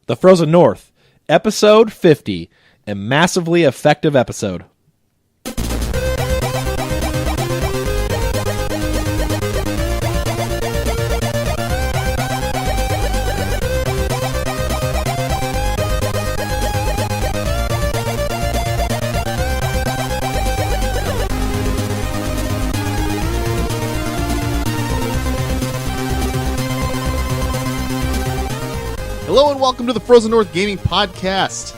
The Frozen North, episode 50, a massively effective episode. Hello and welcome to the Frozen North Gaming Podcast,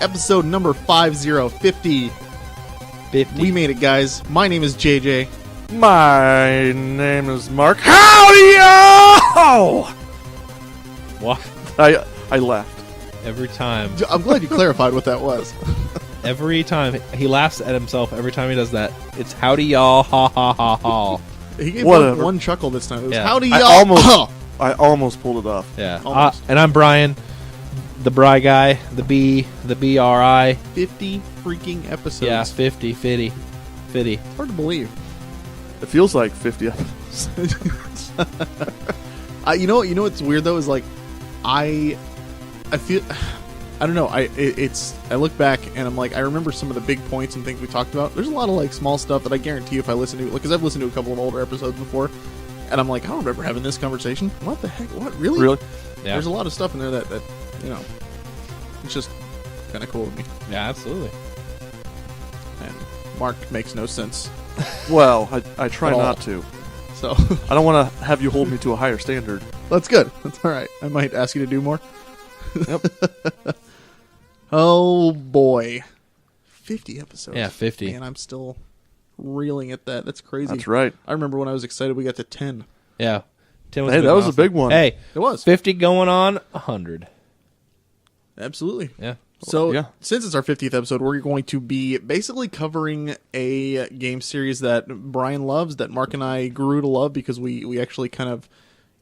episode number 5050. 50. We made it, guys. My name is JJ. My name is Mark. Howdy-o! What? I laughed. Every time. I'm glad you clarified what that was. Every time. He laughs at himself every time he does that. It's howdy y'all, ha ha ha ha. He gave Whatever. one chuckle this time. It was, Yeah. howdy I y'all. almost pulled it off. Yeah. Almost. And I'm Brian, the Bri guy, the BRI. 50 freaking episodes. Yeah, 50. It's hard to believe. It feels like 50 episodes. You know what's weird though is like I feel I don't know. I look back and I'm like I remember some of the big points and things we talked about. There's a lot of like small stuff that I guarantee you if I listen to, because I've listened to a couple of older episodes before, and I'm like I don't remember having this conversation. What the heck? What really? Really? Yeah. There's a lot of stuff in there that you know, it's just kind of cool with me. Yeah, absolutely. And Mark makes no sense. Well, I try At all. not to. So I don't want to have you hold me to a higher standard. that's good. That's all right. I might ask you to do more. Yep. Oh boy, 50 episodes. Yeah, 50. Man, I'm still reeling at that. That's crazy. That's right. I remember when I was excited we got to 10. Yeah. Tim Hey, that was a big one. Hey, It was. 50 going on 100. Absolutely. Yeah. So, Yeah. since it's our 50th episode, we're going to be basically covering a game series that Brian loves, that Mark and I grew to love because we actually kind of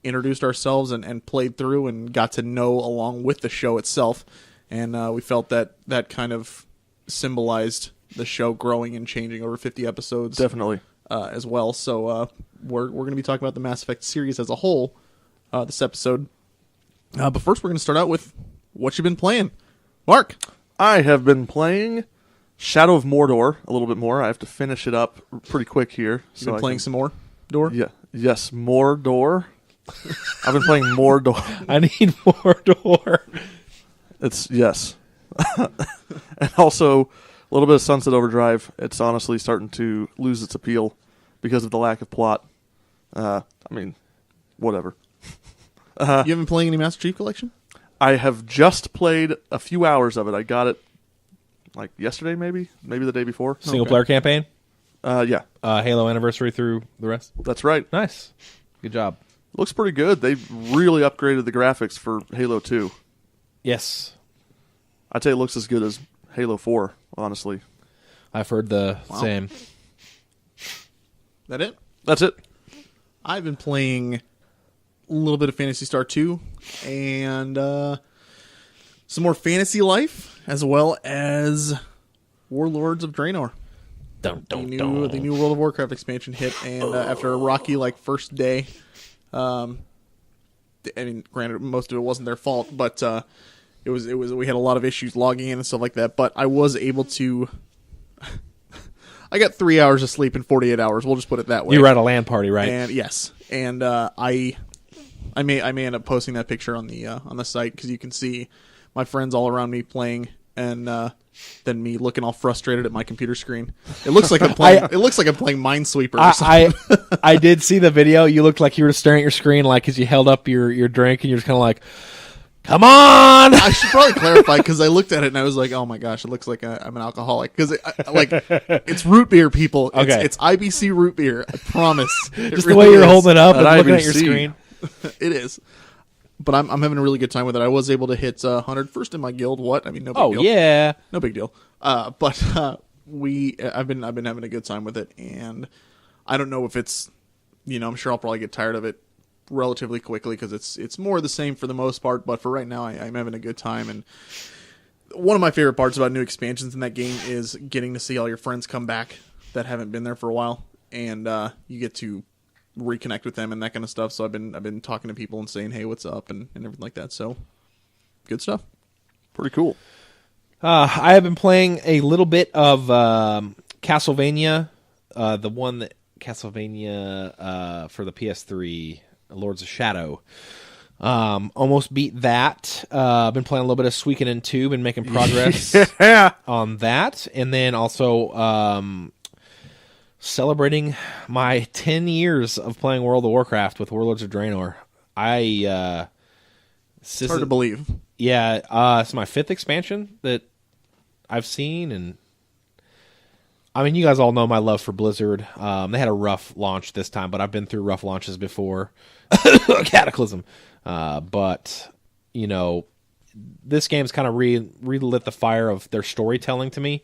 introduced ourselves and played through and got to know along with the show itself. And we felt that that kind of symbolized the show growing and changing over 50 episodes. Definitely. As well. So we're going to be talking about the Mass Effect series as a whole this episode. But first, we're going to start out with what you've been playing. Mark. I have been playing Shadow of Mordor a little bit more. I have to finish it up pretty quick here. You've been playing some more? Door? Yeah. Yes, Mordor. I've been playing Mordor. I need more door. It's yes. And also a little bit of Sunset Overdrive. It's honestly starting to lose its appeal because of the lack of plot. I mean, whatever. You haven't been playing any Master Chief Collection? I have just played a few hours of it. I got it like yesterday, maybe the day before. Single player campaign? Yeah, Halo Anniversary through the rest? that's right. Nice. Good job. Looks pretty good. They've really upgraded the graphics for Halo 2. Yes. I'd say it looks as good as Halo 4, honestly. I've heard the same. That it? That's it. I've been playing a little bit of Phantasy Star 2 and some more Fantasy Life, as well as Warlords of Draenor. Dun, The dun, new World of Warcraft expansion hit, and after a rocky first day, I mean, granted, most of it wasn't their fault, but it was we had a lot of issues logging in and stuff like that. But I was able to. I got 3 hours of sleep in 48 hours. We'll just put it that way. You were at a LAN party, right? And yes, and I may end up posting that picture on the site because you can see my friends all around me playing, and then me looking all frustrated at my computer screen. It looks like I'm playing. It looks like I'm playing Minesweeper. Or something. I did see the video. You looked like you were staring at your screen, like as you held up your drink, and you're just kind of like, "Come on!" I should probably clarify because I looked at it and I was like, "Oh my gosh, it looks like I'm an alcoholic." Because it's root beer, people. Okay. It's IBC root beer. I promise. Just the way you're holding it up and At looking at your IBC. screen. It is. But I'm having a really good time with it. I was able to hit 100 first in my guild. What? I mean, no big Oh deal. yeah. No big deal. But I've been having a good time with it, and I don't know if it's, I'm sure I'll probably get tired of it relatively quickly because it's more the same for the most part. But for right now, I'm having a good time. And one of my favorite parts about new expansions in that game is getting to see all your friends come back that haven't been there for a while, and you get to reconnect with them and that kind of stuff. So I've been talking to people and saying, hey, what's up, and everything like that. So Good stuff. Pretty cool. I have been playing a little bit of Castlevania, the one that Castlevania for the PS3, Lords of Shadow. Almost beat that. Been playing a little bit of Suikoden 2, been making progress on that, and then also celebrating my 10 years of playing World of Warcraft with Warlords of Draenor. It's hard to believe. Yeah, it's my 5th expansion that I've seen, and I mean, you guys all know my love for Blizzard. They had a rough launch this time, but I've been through rough launches before. Cataclysm. But, you know, this game's kind of relit the fire of their storytelling to me.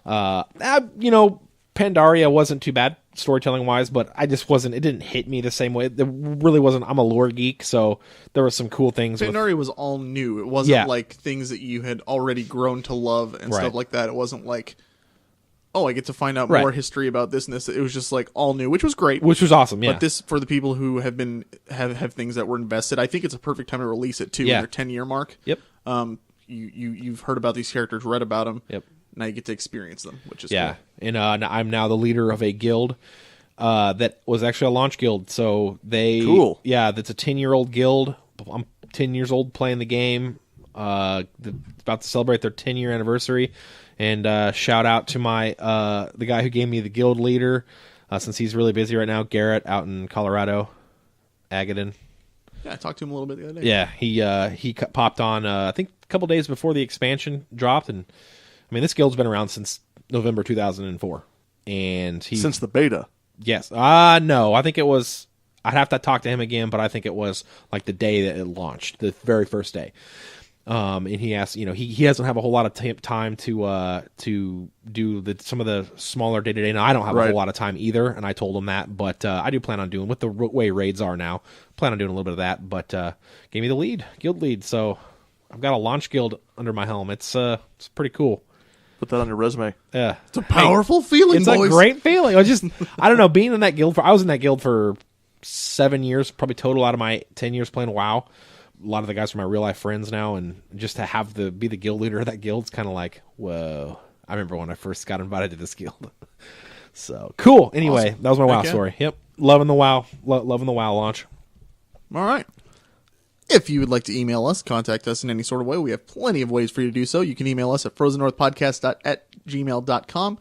You know, Pandaria wasn't too bad storytelling-wise, but it didn't hit me the same way. It really wasn't. I'm a lore geek, so there were some cool things. Pandaria was all new. It wasn't like things that you had already grown to love and stuff like that. It wasn't like, oh, I get to find out more history about this and this. It was just like all new, which was great. Which was awesome, yeah. But this, for the people who have things that were invested, I think it's a perfect time to release it too, in their 10-year mark. Yep. You've heard about these characters, read about them. Yep. Now you get to experience them, which is cool. And I'm now the leader of a guild that was actually a launch guild. So cool. Yeah, that's a 10-year-old guild. I'm 10 years old playing the game. About to celebrate their 10-year anniversary. And shout out to my the guy who gave me the guild leader, since he's really busy right now, Garrett out in Colorado, Agadan. Yeah, I talked to him a little bit the other day. Yeah, he popped on I think a couple days before the expansion dropped, and I mean this guild's been around since November 2004, and since the beta. Yes, no, I think it was. I'd have to talk to him again, but I think it was like the day that it launched, the very first day. And he asked, you know, he doesn't have a whole lot of time to do some of the smaller day to day. Now I don't have a whole lot of time either, and I told him that, but I do plan on doing with the way raids are now. Plan on doing a little bit of that, but gave me the guild lead, so I've got a launch guild under my helm. It's pretty cool. Put that on your resume. Yeah, it's a powerful feeling. It's a great feeling. I don't know, being in that guild I was in that guild for 7 years, probably total out of my 10 years playing WoW. A lot of the guys are my real life friends now, and just to be the guild leader of that guild's kind of like, whoa. I remember when I first got invited to this guild. So cool. Anyway, awesome. That was my WoW story. Yep, loving the WoW launch. All right. If you would like to email us, contact us in any sort of way, we have plenty of ways for you to do so. You can email us at frozennorthpodcast@gmail.com.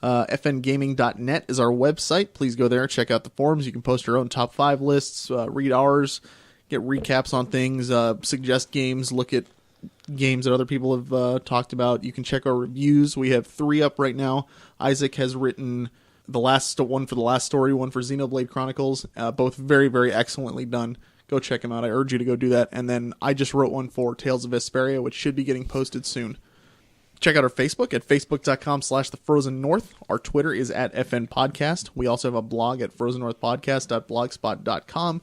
fngaming.net is our website. Please go there, check out the forums. You can post your own top 5 lists, read ours, get recaps on things, suggest games, look at games that other people have talked about. You can check our reviews. We have 3 up right now. Isaac has written one for The Last Story, one for Xenoblade Chronicles, both very, very excellently done. Go check them out. I urge you to go do that. And then I just wrote one for Tales of Vesperia, which should be getting posted soon. Check out our Facebook at facebook.com/thefrozennorth. Our Twitter is at FNPodcast. We also have a blog at frozennorthpodcast.blogspot.com.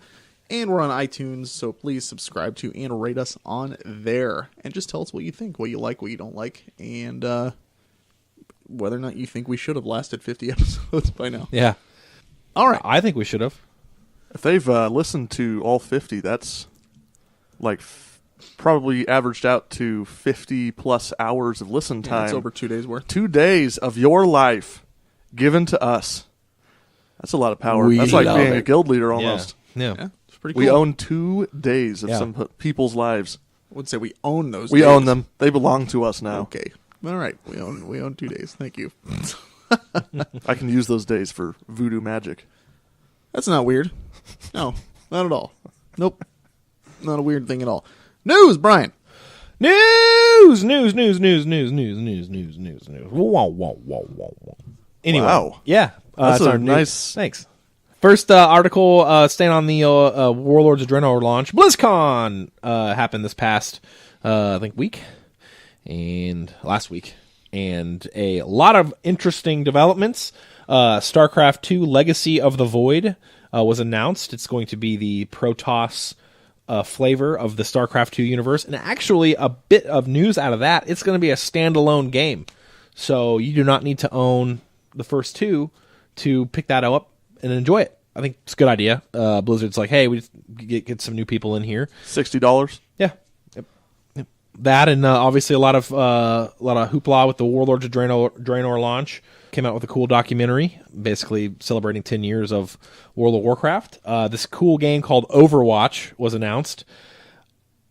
And we're on iTunes, so please subscribe to and rate us on there. And just tell us what you think, what you like, what you don't like, and whether or not you think we should have lasted 50 episodes by now. Yeah. All right. I think we should have. If they've listened to all 50, that's like probably averaged out to 50-plus hours of listen time. That's over 2 days' worth. 2 days of your life given to us. That's a lot of power. That's like being a guild leader almost. Yeah. It's pretty cool. We own 2 days of some people's lives. I would say we own those days. We own them. They belong to us now. Okay. All right. We own 2 days. Thank you. I can use those days for voodoo magic. That's not weird. No, not at all. Nope. Not a weird thing at all. News, Brian. News. Whoa. Anyway. Wow. Yeah. That's our nice. Thanks. First article, staying on the Warlords of Draenor launch. BlizzCon happened this past, I think, week and last week. And a lot of interesting developments. StarCraft 2 Legacy of the Void was announced. It's going to be the Protoss flavor of the StarCraft 2 universe. And actually, a bit of news out of that, it's going to be a standalone game. So you do not need to own the first 2 to pick that up and enjoy it. I think it's a good idea. Blizzard's like, hey, we just get some new people in here. $60? Yeah. Yep. that, and obviously a lot of hoopla with the Warlords of Draenor launch. Came out with a cool documentary, basically celebrating 10 years of World of Warcraft. This cool game called Overwatch was announced.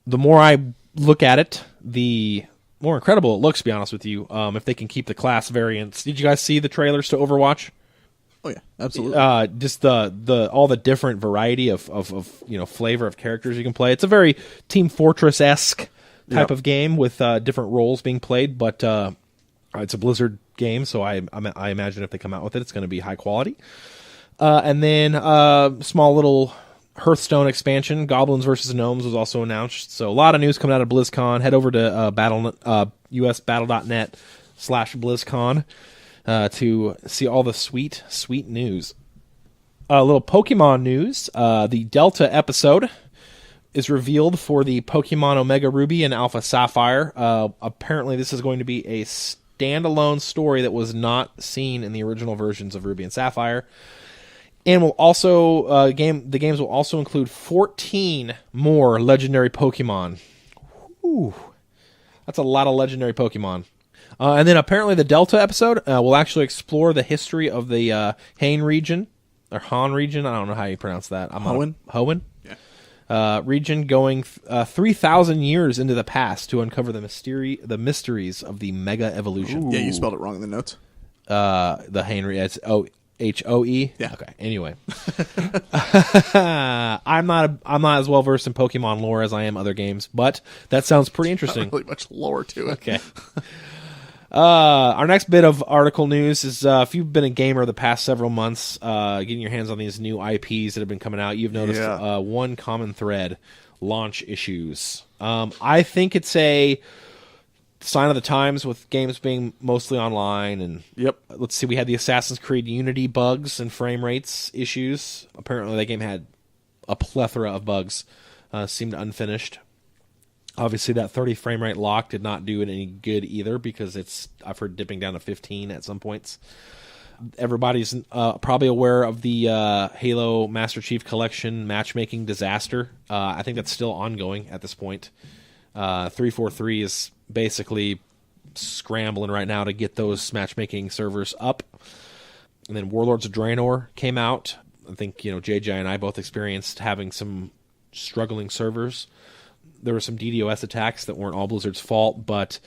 The more I look at it, the more incredible it looks, to be honest with you, if they can keep the class variants. Did you guys see the trailers to Overwatch? Oh yeah, absolutely. Just the all the different variety of flavor of characters you can play. It's a very Team Fortress-esque type of game with different roles being played, but it's a Blizzard game, so I imagine if they come out with it, it's going to be high quality. And then small little Hearthstone expansion, Goblins versus Gnomes, was also announced. So a lot of news coming out of BlizzCon. Head over to usbattle.net/BlizzCon to see all the sweet news. A little Pokemon news. The Delta episode is revealed for the Pokemon Omega Ruby and Alpha Sapphire. Apparently this is going to be a standalone story that was not seen in the original versions of Ruby and Sapphire. And will also the games will also include 14 more legendary Pokemon. Ooh, that's a lot of legendary Pokemon. And then apparently the Delta episode will actually explore the history of the Han region, or Han region. I don't know how you pronounce that. Hoenn? Yeah. Region going 3,000 years into the past to uncover the mysteries of the Mega Evolution. Ooh. Yeah, you spelled it wrong in the notes. The Han region. It's Hoe? Yeah. Okay. Anyway, I'm not as well versed in Pokemon lore as I am other games, but that sounds pretty interesting. Not really much lore to it. Okay. Our next bit of article news is if you've been a gamer the past several months, getting your hands on these new IPs that have been coming out, you've noticed one common thread: launch issues. I think it's a sign of the times with games being mostly online. And let's see, we had the Assassin's Creed Unity bugs and frame rates issues. Apparently that game had a plethora of bugs, seemed unfinished. Obviously that 30 frame rate lock did not do it any good either, because I've heard dipping down to 15 at some points. Everybody's probably aware of the Halo Master Chief Collection matchmaking disaster. I think that's still ongoing at this point. 343 is basically scrambling right now to get those matchmaking servers up. And then Warlords of Draenor came out. I think JJ and I both experienced having some struggling servers. There were some DDoS attacks that weren't all Blizzard's fault, but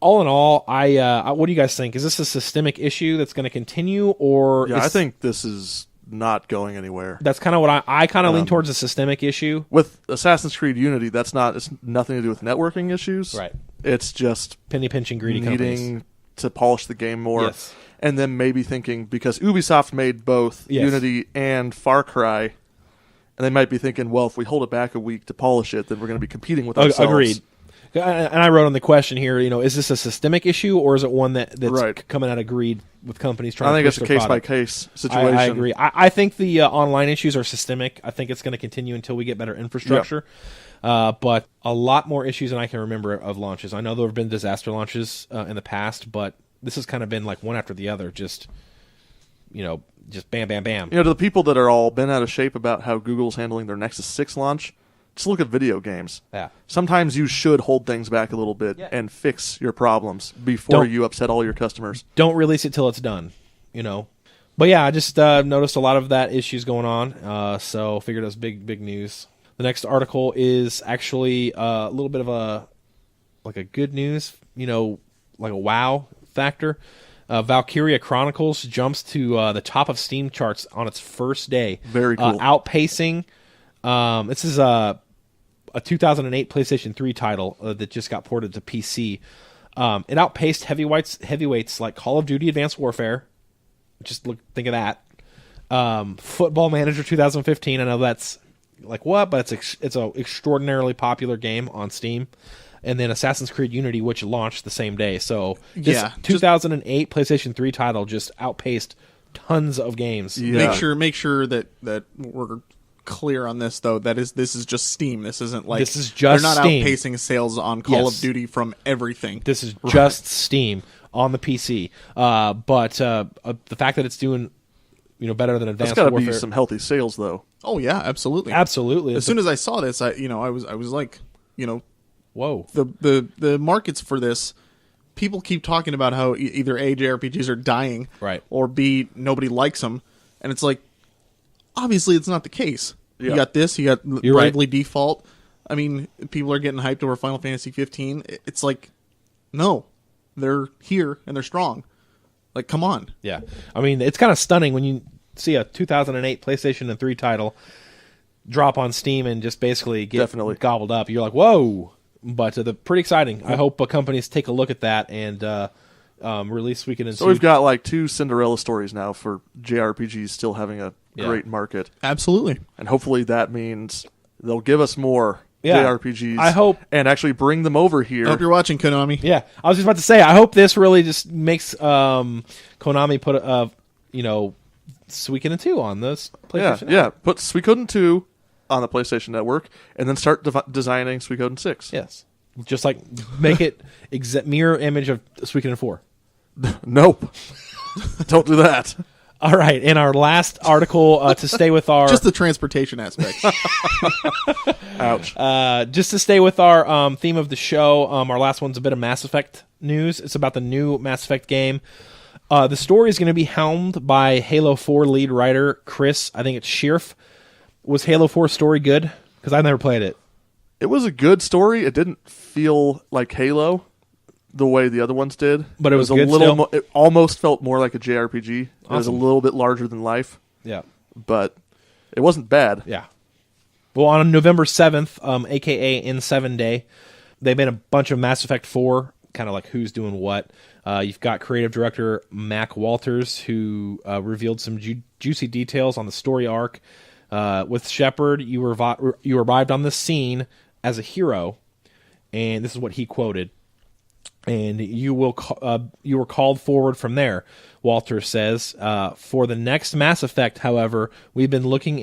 all in all, what do you guys think? Is this a systemic issue that's going to continue, or I think this is not going anywhere. That's kind of what I kind of lean towards a systemic issue. With Assassin's Creed Unity, it's nothing to do with networking issues. Right. It's just penny pinching greedy needing companies to polish the game more. Yes. And then maybe thinking, because Ubisoft made both Unity and Far Cry, and they might be thinking, well, if we hold it back a week to polish it, then we're going to be competing with ourselves. Agreed. And I wrote on the question here, is this a systemic issue, or is it one that's coming out of greed with companies trying to push their product? I think it's a case-by-case situation. I agree. I think the online issues are systemic. I think it's going to continue until we get better infrastructure. But a lot more issues than I can remember of launches. I know there have been disaster launches in the past, but this has kind of been like one after the other, just bam, bam, bam. To the people that are all bent out of shape about how Google's handling their Nexus 6 launch, just look at video games. Yeah. Sometimes you should hold things back a little bit and fix your problems before you upset all your customers. Don't release it till it's done, But yeah, I just noticed a lot of that issues going on, so figured it was big news. The next article is actually a little bit of a good news, like a wow factor. Valkyria Chronicles jumps to the top of Steam charts on its first day. Very cool. Outpacing. This is a 2008 PlayStation 3 title that just got ported to PC. It outpaced heavyweights like Call of Duty Advanced Warfare. Think of that. Football Manager 2015. I know that's like what, but it's an extraordinarily popular game on Steam. And then Assassin's Creed Unity, which launched the same day. So this 2008 PlayStation 3 title just outpaced tons of games. Yeah. Make sure that we're clear on this, though. This is just Steam. This isn't like they're not Steam. Outpacing sales on Call of Duty from everything. This is just Steam on the PC. But the fact that it's doing better than Advanced Warfare. That's got to be some healthy sales, though. Oh yeah, absolutely. Absolutely. As soon as I saw this, I was like, Whoa. The markets for this, people keep talking about how either A, JRPGs are dying, Right. or B, nobody likes them, and it's like, obviously it's not the case. Yeah. You got this, you got You're right. Bravely Default. I mean, people are getting hyped over Final Fantasy 15. It's like, no, they're here and they're strong. Like, come on. Yeah. I mean, it's kind of stunning when you see a 2008 PlayStation and 3 title drop on Steam and just basically get Definitely. gobbled up. You're like, whoa. But pretty exciting. I hope companies take a look at that and release Weekend in So we've got like 2 Cinderella stories now for JRPGs still having a great market. Absolutely. And hopefully that means they'll give us more Yeah. JRPGs. I hope. And actually bring them over here. I hope you're watching, Konami. Yeah. I was just about to say, I hope this really just makes Konami put Suikoden 2 on this PlayStation. Yeah. Put Suikoden 2 on the PlayStation Network and then start designing Suikoden 6. Yes. Just like make it mirror image of Suikoden 4. Nope. Don't do that. All right, in our last article to stay with our Just the transportation aspect. Ouch. just to stay with our theme of the show, our last one's a bit of Mass Effect news. It's about the new Mass Effect game. The story is going to be helmed by Halo 4 lead writer Chris. I think it's Schierf. Was Halo 4 story good? Because I've never played it. It was a good story. It didn't feel like Halo the way the other ones did. But it was a good little. still? It almost felt more like a JRPG. It was a Awesome. little bit larger than life, Yeah. but it wasn't bad. Yeah. Well, on November 7th, a.k.a. in 7 Day, they made a bunch of Mass Effect 4, kind of like who's doing what. You've got creative director Mac Walters, who revealed some juicy details on the story arc. With Shepard, you arrived on this scene as a hero, and this is what he quoted. And you were called forward from there. Walters says, for the next Mass Effect, however, we've been looking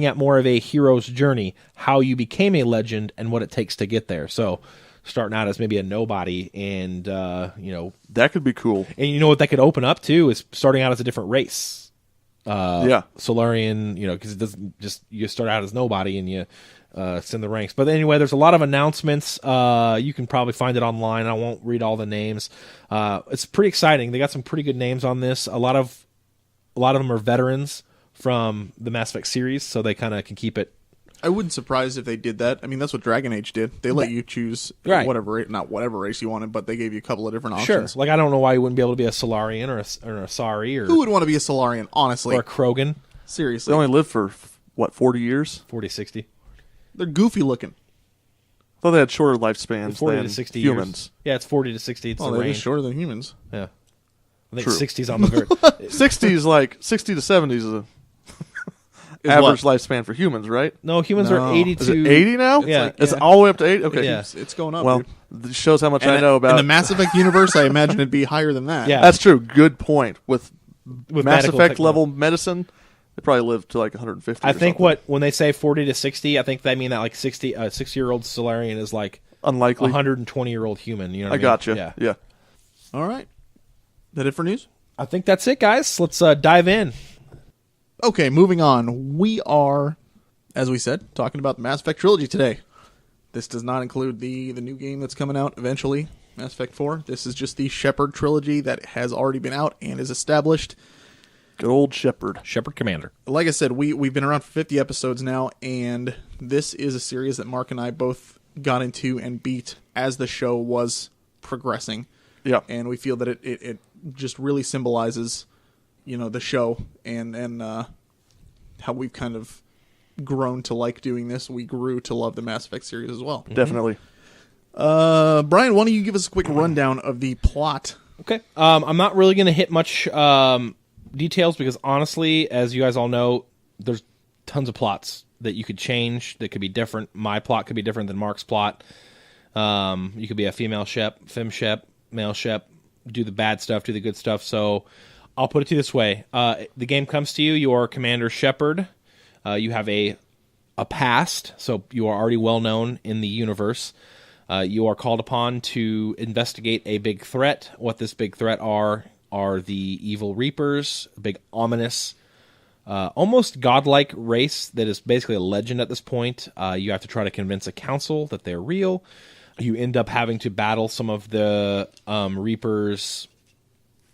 at more of a hero's journey, how you became a legend and what it takes to get there. So starting out as maybe a nobody, and That could be cool. and you know what that could open up to is starting out as a different race. Yeah. Solarian, because it doesn't just, you start out as nobody and you send the ranks. But anyway, there's a lot of announcements. You can probably find it online. I won't read all the names. It's pretty exciting. They got some pretty good names on this. A lot of them are veterans from the Mass Effect series, so they kind of can keep it. I wouldn't surprise if they did that. I mean, that's what Dragon Age did. They let you choose Right. not whatever race you wanted, but they gave you a couple of different Sure. options. Like, I don't know why you wouldn't be able to be a Solarian or a Sari Who would want to be a Solarian, honestly? or a Krogan. Seriously. They only lived for, 40 years? 40, 60. They're goofy looking. I thought they had shorter lifespans 40 than to 60 humans. years. Yeah, it's 40 to 60. It's Oh, the they're range. just shorter than humans. Yeah. I think True. 60's on the very... 60 is like 60 to 70 is a Is average what? lifespan for humans, right? No, humans No. are 82. Is it 80 now? Yeah. Is it all the way up to 80? Okay. Yeah. It's going up. Well, dude. this shows how much And I know about in the Mass Effect universe, I imagine it'd be higher than that. Yeah. That's true. Good point. With With Mass medical Effect technology. level medicine, they probably live to like 150. I or think something. when they say 40 to 60, I think they mean that like 60-year-old Solarian is like Unlikely. 120-year-old human. You know what I mean? gotcha. Yeah. All right. That it for news? I think that's it, guys. Let's dive in. Okay, moving on. We are, as we said, talking about the Mass Effect Trilogy today. This does not include the new game that's coming out eventually, Mass Effect 4. This is just the Shepard Trilogy that has already been out and is established. Good old Shepard. Shepard Commander. Like I said, we've been around for 50 episodes now, and this is a series that Mark and I both got into and beat as the show was progressing. Yeah. And we feel that it just really symbolizes, the show and how we've kind of grown to like doing this. We grew to love the Mass Effect series as well. Definitely. Brian, why don't you give us a quick rundown of the plot? Okay. I'm not really going to hit much details because honestly, as you guys all know, there's tons of plots that you could change that could be different. My plot could be different than Mark's plot. You could be a female shep, fem shep, male shep, do the bad stuff, do the good stuff. So I'll put it to you this way. The game comes to you. You are Commander Shepard. You have a past, so you are already well known in the universe. You are called upon to investigate a big threat. What this big threat are the evil Reapers, a big ominous almost godlike race that is basically a legend at this point. You have to try to convince a council that they're real. You end up having to battle some of the Reaper's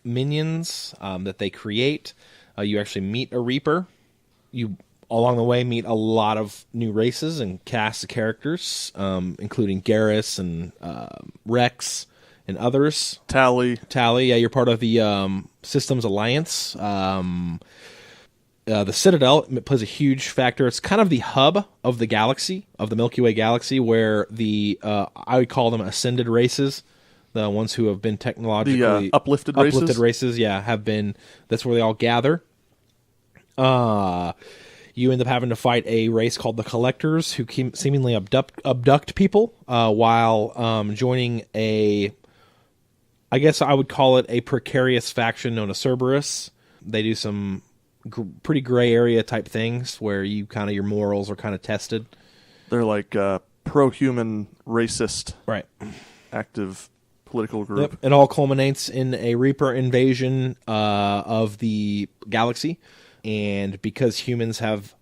minions that they create. You actually meet a Reaper. You, along the way, meet a lot of new races and cast of characters, including Garrus and Rex and others. Tally. Yeah, you're part of the Systems Alliance. The Citadel plays a huge factor. It's kind of the hub of the galaxy, of the Milky Way galaxy, where the I would call them ascended races, the ones who have been technologically uplifted races. Yeah, have been. That's where they all gather. You end up having to fight a race called the Collectors, who seemingly abduct people while joining a, I guess I would call it a precarious faction known as Cerberus. They do some pretty gray area type things where you kind of your morals are kind of tested. They're like pro-human, racist, right? Active political group. Yep. It all culminates in a Reaper invasion of the galaxy, and because humans have,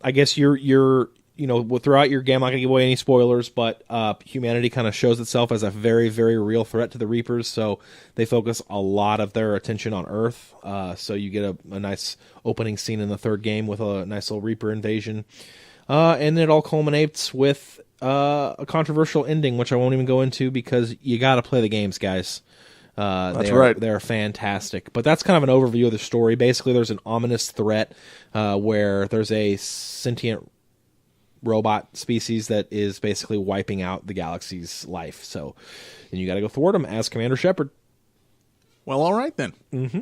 I guess you're throughout your game, I'm not gonna give away any spoilers, but humanity kind of shows itself as a very, very real threat to the Reapers, so they focus a lot of their attention on Earth. So you get a nice opening scene in the third game with a nice little Reaper invasion. And it all culminates with a controversial ending, which I won't even go into because you got to play the games, guys. That's right. They're fantastic. But that's kind of an overview of the story. Basically, there's an ominous threat where there's a sentient robot species that is basically wiping out the galaxy's life. So, and you got to go thwart them as Commander Shepard. Well, all right then. Mm-hmm.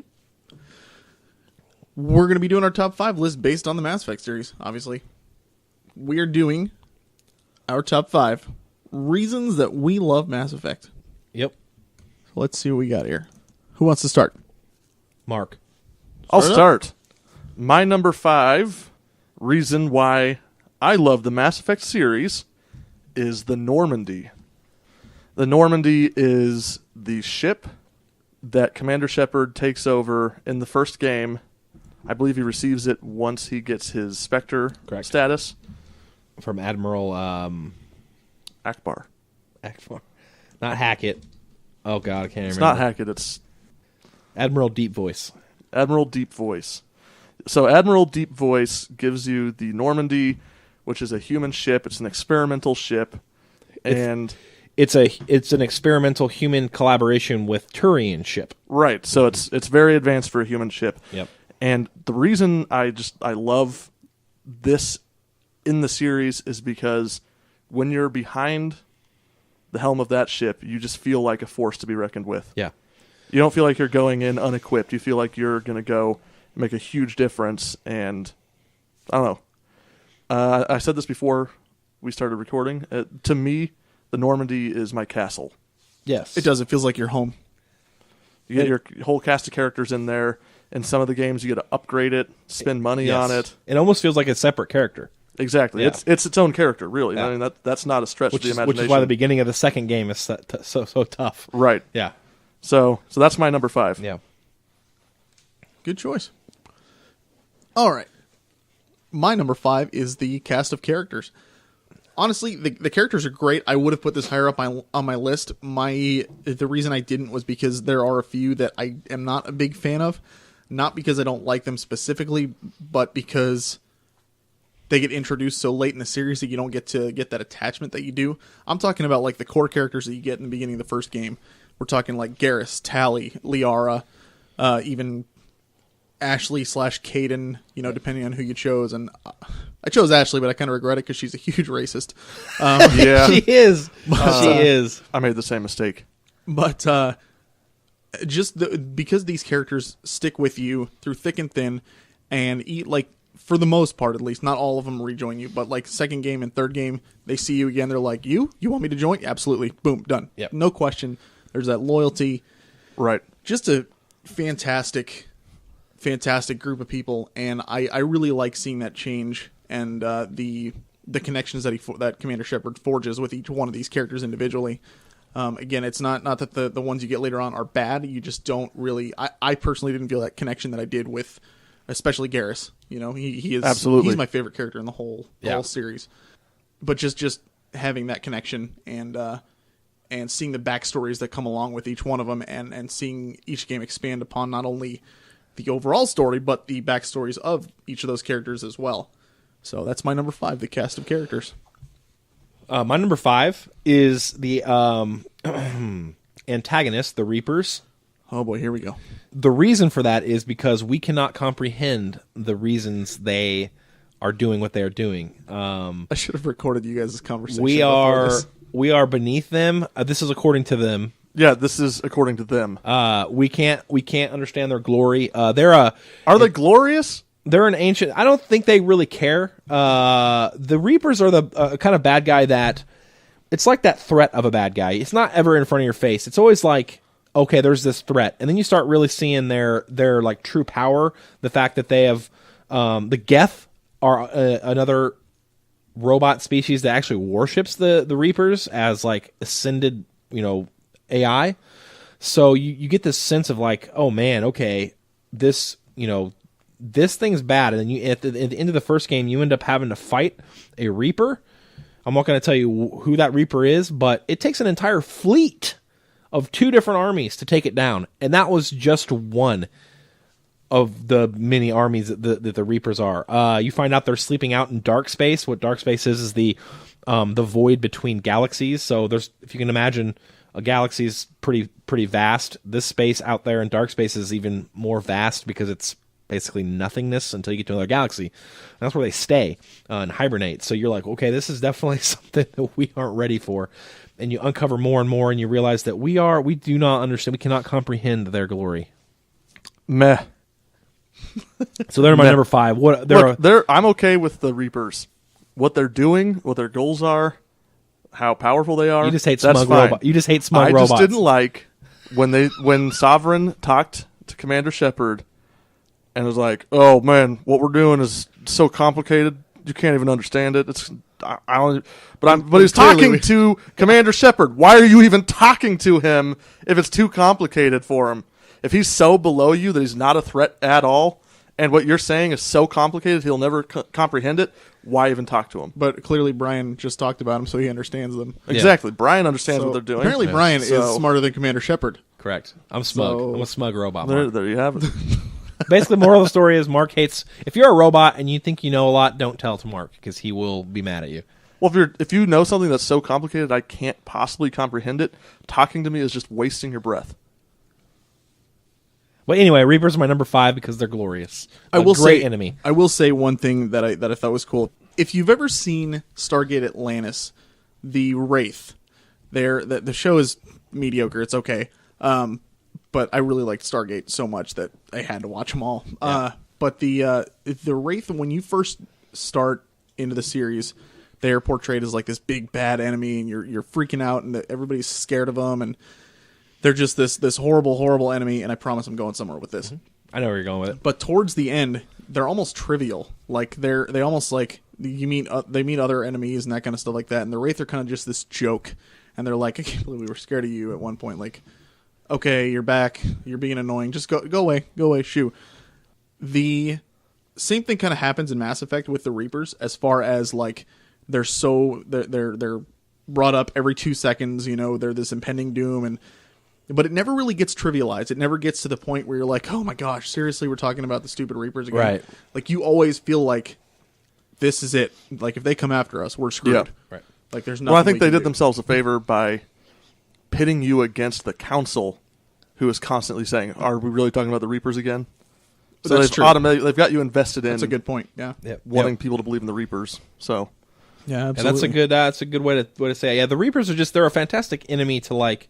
We're going to be doing our top 5 list based on the Mass Effect series, obviously. We are doing our top 5 reasons that we love Mass Effect. Yep. Let's see what we got here. Who wants to start? Mark. I'll start. My number 5 reason why I love the Mass Effect series is the Normandy. The Normandy is the ship that Commander Shepard takes over in the first game. I believe he receives it once he gets his Spectre status. From Admiral Akbar. Not Hackett. Oh, God, I can't remember. It's not Hackett, it's Admiral Deep Voice. Admiral Deep Voice. So Admiral Deep Voice gives you the Normandy, which is a human ship. It's an experimental ship, and it's an experimental human collaboration with Turian ship. Right. So it's very advanced for a human ship. Yep. And the reason I love this in the series is because when you're behind the helm of that ship, you just feel like a force to be reckoned with. Yeah. You don't feel like you're going in unequipped. You feel like you're going to go make a huge difference. And I don't know. I said this before we started recording. To me, the Normandy is my castle. Yes. It does. It feels like you're home. You get your whole cast of characters in there. In some of the games, you get to upgrade it, spend money on it. It almost feels like a separate character. Exactly. Yeah. It's its own character, really. Yeah. I mean, that's not a stretch of the imagination. Which is why the beginning of the second game is so tough. Right. Yeah. So that's my number 5. Yeah. Good choice. All right. My number 5 is the cast of characters. Honestly, the characters are great. I would have put this higher up on my list. The reason I didn't was because there are a few that I am not a big fan of. Not because I don't like them specifically, but because they get introduced so late in the series that you don't get to get that attachment that you do. I'm talking about like the core characters that you get in the beginning of the first game. We're talking like Garrus, Tally, Liara, even Ashley / Caden, depending on who you chose. And I chose Ashley, but I kind of regret it because she's a huge racist. Yeah. She is. She is. I made the same mistake. But because these characters stick with you through thick and thin and eat, like, for the most part, at least, not all of them rejoin you, but like second game and third game, they see you again. They're like, you want me to join? Absolutely. Boom. Done. Yep. No question. There's that loyalty. Right. Just a fantastic group of people. And I really like seeing that change and the connections that Commander Shepard forges with each one of these characters individually. Again, it's not that the ones you get later on are bad. You just don't really. I personally didn't feel that connection that I did with especially Garrus. You know, he is Absolutely. he's my favorite character in the whole series. But just having that connection and seeing the backstories that come along with each one of them, and seeing each game expand upon not only the overall story but the backstories of each of those characters as well. So that's my number 5, the cast of characters. My number 5 is the antagonist, the Reapers. Oh boy, here we go. The reason for that is because we cannot comprehend the reasons they are doing what they are doing. I should have recorded you guys' conversation. We are beneath them. This is according to them. Yeah, this is according to them. We can't understand their glory. Are they glorious? They're an ancient. I don't think they really care. The Reapers are the kind of bad guy that it's like that threat of a bad guy. It's not ever in front of your face. It's always like, okay, there's this threat, and then you start really seeing their like true power. The fact that they have the Geth are another robot species that actually worships the Reapers as like ascended, AI. So you get this sense of like, oh man, okay, this thing's bad, and then you at the end of the first game you end up having to fight a Reaper. I'm not going to tell you who that Reaper is, but it takes an entire fleet of 2 different armies to take it down, and that was just one of the many armies that the Reapers are. You find out they're sleeping out in dark space. What dark space is the void between galaxies. So if you can imagine, a galaxy is pretty vast. This space out there in dark space is even more vast because it's basically nothingness until you get to another galaxy. And that's where they stay and hibernate. So you're like, okay, this is definitely something that we aren't ready for. And you uncover more and more, and you realize that we do not understand. We cannot comprehend their glory. Meh. So they're my number 5. I'm okay with the Reapers. What they're doing, what their goals are, how powerful they are. You just hate smug robots. You just hate smug robots. I just didn't like when Sovereign talked to Commander Shepard and was like, "Oh man, what we're doing is so complicated. You can't even understand it." But he's talking to Commander Shepard. Why are you even talking to him if it's too complicated for him? If he's so below you that he's not a threat at all, and what you're saying is so complicated he'll never comprehend it, why even talk to him? But clearly Brian just talked about him, so he understands them. Exactly. Brian understands what they're doing. Apparently Brian is smarter than Commander Shepard. Correct. I'm smug. I'm a smug robot. There you have it. Basically, moral of the story is Mark hates... If you're a robot and you think you know a lot, don't tell to Mark, because he will be mad at you. Well, if you know something that's so complicated I can't possibly comprehend it, talking to me is just wasting your breath. Well, anyway, Reapers are my number 5 because they're glorious. Great enemy. I will say one thing that I thought was cool. If you've ever seen Stargate Atlantis, the Wraith, the show is mediocre. It's okay, but I really liked Stargate so much that I had to watch them all. Yeah. But the Wraith, when you first start into the series, they're portrayed as like this big bad enemy, and you're freaking out, and everybody's scared of them, and they're just this horrible enemy. And I promise I'm going somewhere with this. Mm-hmm. I know where you're going with it. But towards the end, they're almost trivial. Like they almost like they meet other enemies and that kind of stuff like that. And the Wraith are kind of just this joke. And they're like, I can't believe we were scared of you at one point. Like, okay, you're back. You're being annoying. Just go away. Shoo. The same thing kind of happens in Mass Effect with the Reapers, as far as like they're brought up every 2 seconds. They're this impending doom, but it never really gets trivialized. It never gets to the point where you're like, oh my gosh, seriously, we're talking about the stupid Reapers again. Right. Like, you always feel like this is it. Like, if they come after us, we're screwed. Yeah. Right. Like, there's nothing. Well, I think they did do. themselves a favor by pitting you against the Council, who is constantly saying, "Are we really talking about the Reapers again?" So that's true. They've got you invested in. That's a good point. Yeah. Wanting people to believe in the Reapers. So. Yeah, absolutely. And that's a good way to say it. Yeah, the Reapers they're a fantastic enemy to like.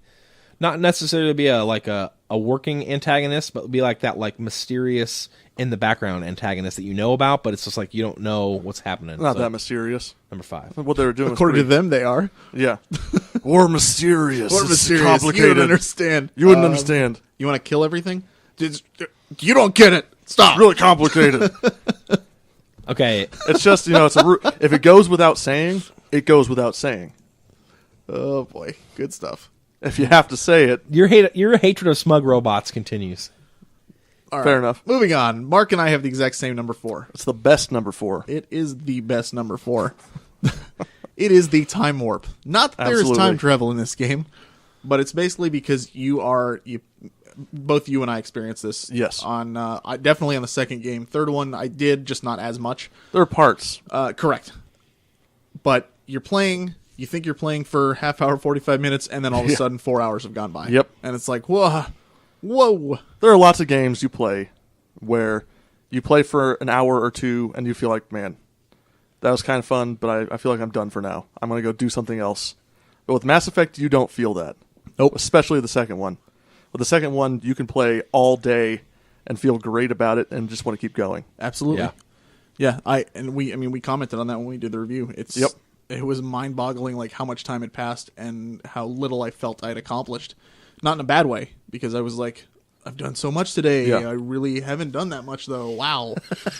Not necessarily be a working antagonist, but be like that like mysterious in the background antagonist that you know about, but it's just like you don't know what's happening. Not that mysterious. Number 5. What they were doing, according to them, they are. Yeah, or mysterious. Or mysterious. Complicated. You don't understand. You wouldn't understand. You want to kill everything? You don't get it. Stop. It's really complicated. Okay, it's just if it goes without saying, it goes without saying. Oh boy, good stuff. If you have to say it. Your hatred of smug robots continues. All right. Fair enough. Moving on. Mark and I have the exact same number 4. It's the best number 4. It is the best number 4. It is the time warp. Not that there is Absolutely. time travel in this game, but it's basically because both you and I experienced this. Yes. On definitely on the second game. Third one I did, just not as much. There are parts. Correct. But you're playing. You think you're playing for half hour, 45 minutes, and then all of a sudden 4 hours have gone by. Yep. And it's like, whoa. There are lots of games you play where you play for an hour or two and you feel like, man, that was kind of fun, but I feel like I'm done for now. I'm going to go do something else. But with Mass Effect, you don't feel that. Nope. Especially the second one. With the second one, you can play all day and feel great about it and just want to keep going. Absolutely. Yeah. We commented on that when we did the review. It was mind-boggling, like how much time had passed and how little I felt I'd accomplished. Not in a bad way, because I was like, I've done so much today. Yeah. I really haven't done that much, though. Wow.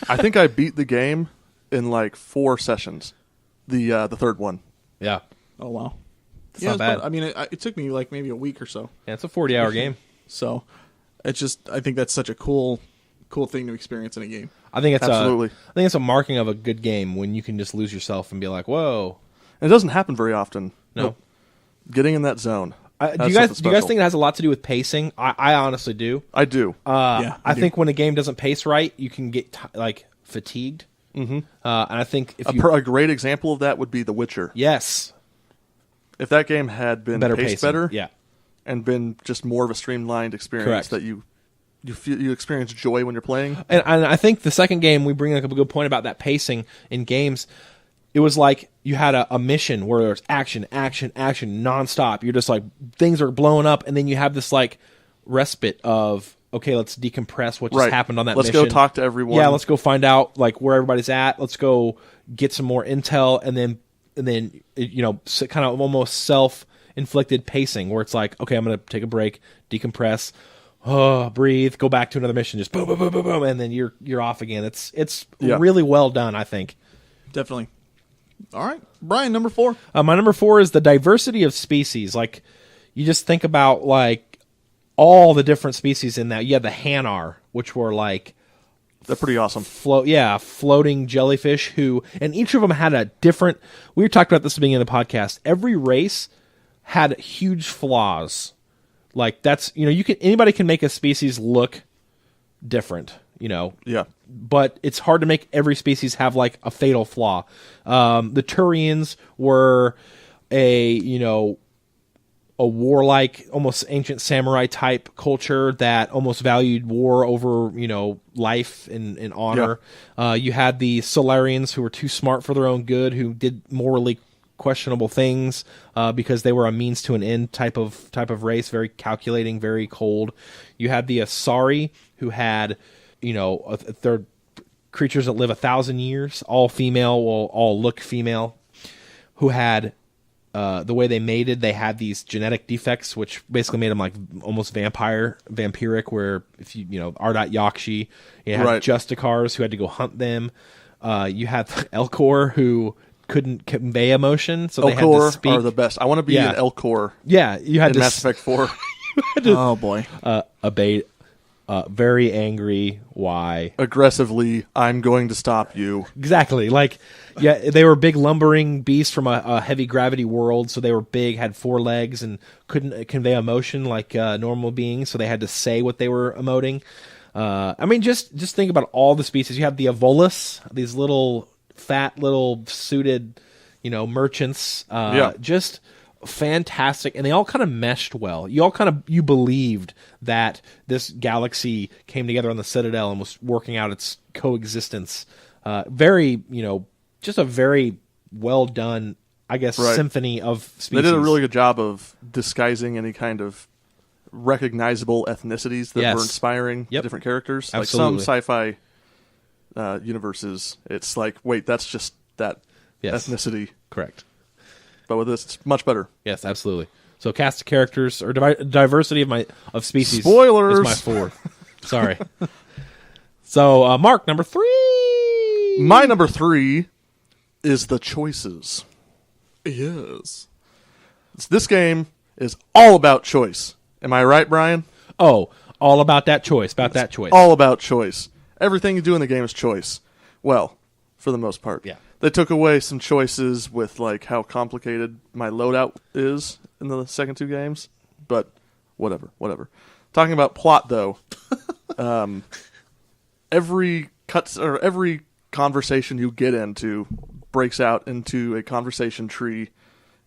I think I beat the game in like 4 sessions. The third one. Yeah. Oh, wow. It's not bad. It took me like maybe a week or so. Yeah, it's a 40-hour game. So it's just, I think that's such a cool thing to experience in a game. I think it's Absolutely. I think it's a marking of a good game when you can just lose yourself and be like, "Whoa!" And it doesn't happen very often. No. Getting in that zone. Do you guys think it has a lot to do with pacing? I honestly do. I do. I think when a game doesn't pace right, you can get fatigued. Mm-hmm. And I think if a great example of that would be The Witcher. yes, If that game had been better paced pacing. better, Yeah, and been just more of a streamlined experience Correct. that you experience joy when you're playing. and I think the second game we bring up a good point about that pacing in games. It was like you had a mission where there's action nonstop. You're just like things are blowing up, and then you have this like respite of okay, let's decompress what just happened on that Let's mission. go talk to everyone. Yeah, let's go find out like where everybody's at. Let's go get some more intel, and then kind of almost self-inflicted pacing where it's like okay, I'm gonna take a break, decompress, breathe, go back to another mission, just boom, boom, boom, boom, boom, and then you're off again. It's really well done, I think. Definitely. All right. Brian, number 4. My number 4 is the diversity of species. Like, you just think about, like, all the different species in that. You had the Hanar, which were, like... They're pretty awesome. Floating jellyfish and each of them had a different... We talked about this at the beginning of the podcast. Every race had huge flaws. Like, that's... anybody can make a species look different, Yeah. but it's hard to make every species have like a fatal flaw. The Turians were a warlike, almost ancient samurai type culture that almost valued war over, life and honor. Yeah. You had the Solarians who were too smart for their own good, who did morally questionable things because they were a means to an end type of race, very calculating, very cold. You had the Asari who had they're creatures that live 1,000 years, all female, will all look female, who had the way they mated, they had these genetic defects, which basically made them like almost vampiric, where if Ardat Yakshi, you had Justicars who had to go hunt them. You had Elcor who couldn't convey emotion, so they had to speak. Elcor are the best. I want to be an Elcor. Yeah, you had in to Mass Effect 4. Oh boy. Abate. Very angry. Why? Aggressively, I'm going to stop you. Exactly. Like, yeah, they were big lumbering beasts from a heavy gravity world, so they were big, had 4 legs, and couldn't convey emotion like normal beings, so they had to say what they were emoting. Just think about all the species. You have the Evolus, these little, fat, little suited, merchants. Just fantastic, and they all kind of meshed well. You believed that this galaxy came together on the Citadel and was working out its coexistence. Just a very well done, I guess, symphony of species. They did a really good job of disguising any kind of recognizable ethnicities that were inspiring different characters. Absolutely. Like some sci-fi universes, it's like, wait, that's just that ethnicity. Correct. But with this, it's much better. Yes, absolutely. So cast of characters or diversity of species. Spoilers. Is my 4th. Sorry. So Mark, number 3. My number 3 is the choices. Yes. This game is all about choice. Am I right, Brian? Oh, All about that choice. About that choice. All about choice. Everything you do in the game is choice. Well, for the most part. Yeah. They took away some choices with like how complicated my loadout is in the second two games, but whatever. Talking about plot though, every conversation you get into breaks out into a conversation tree,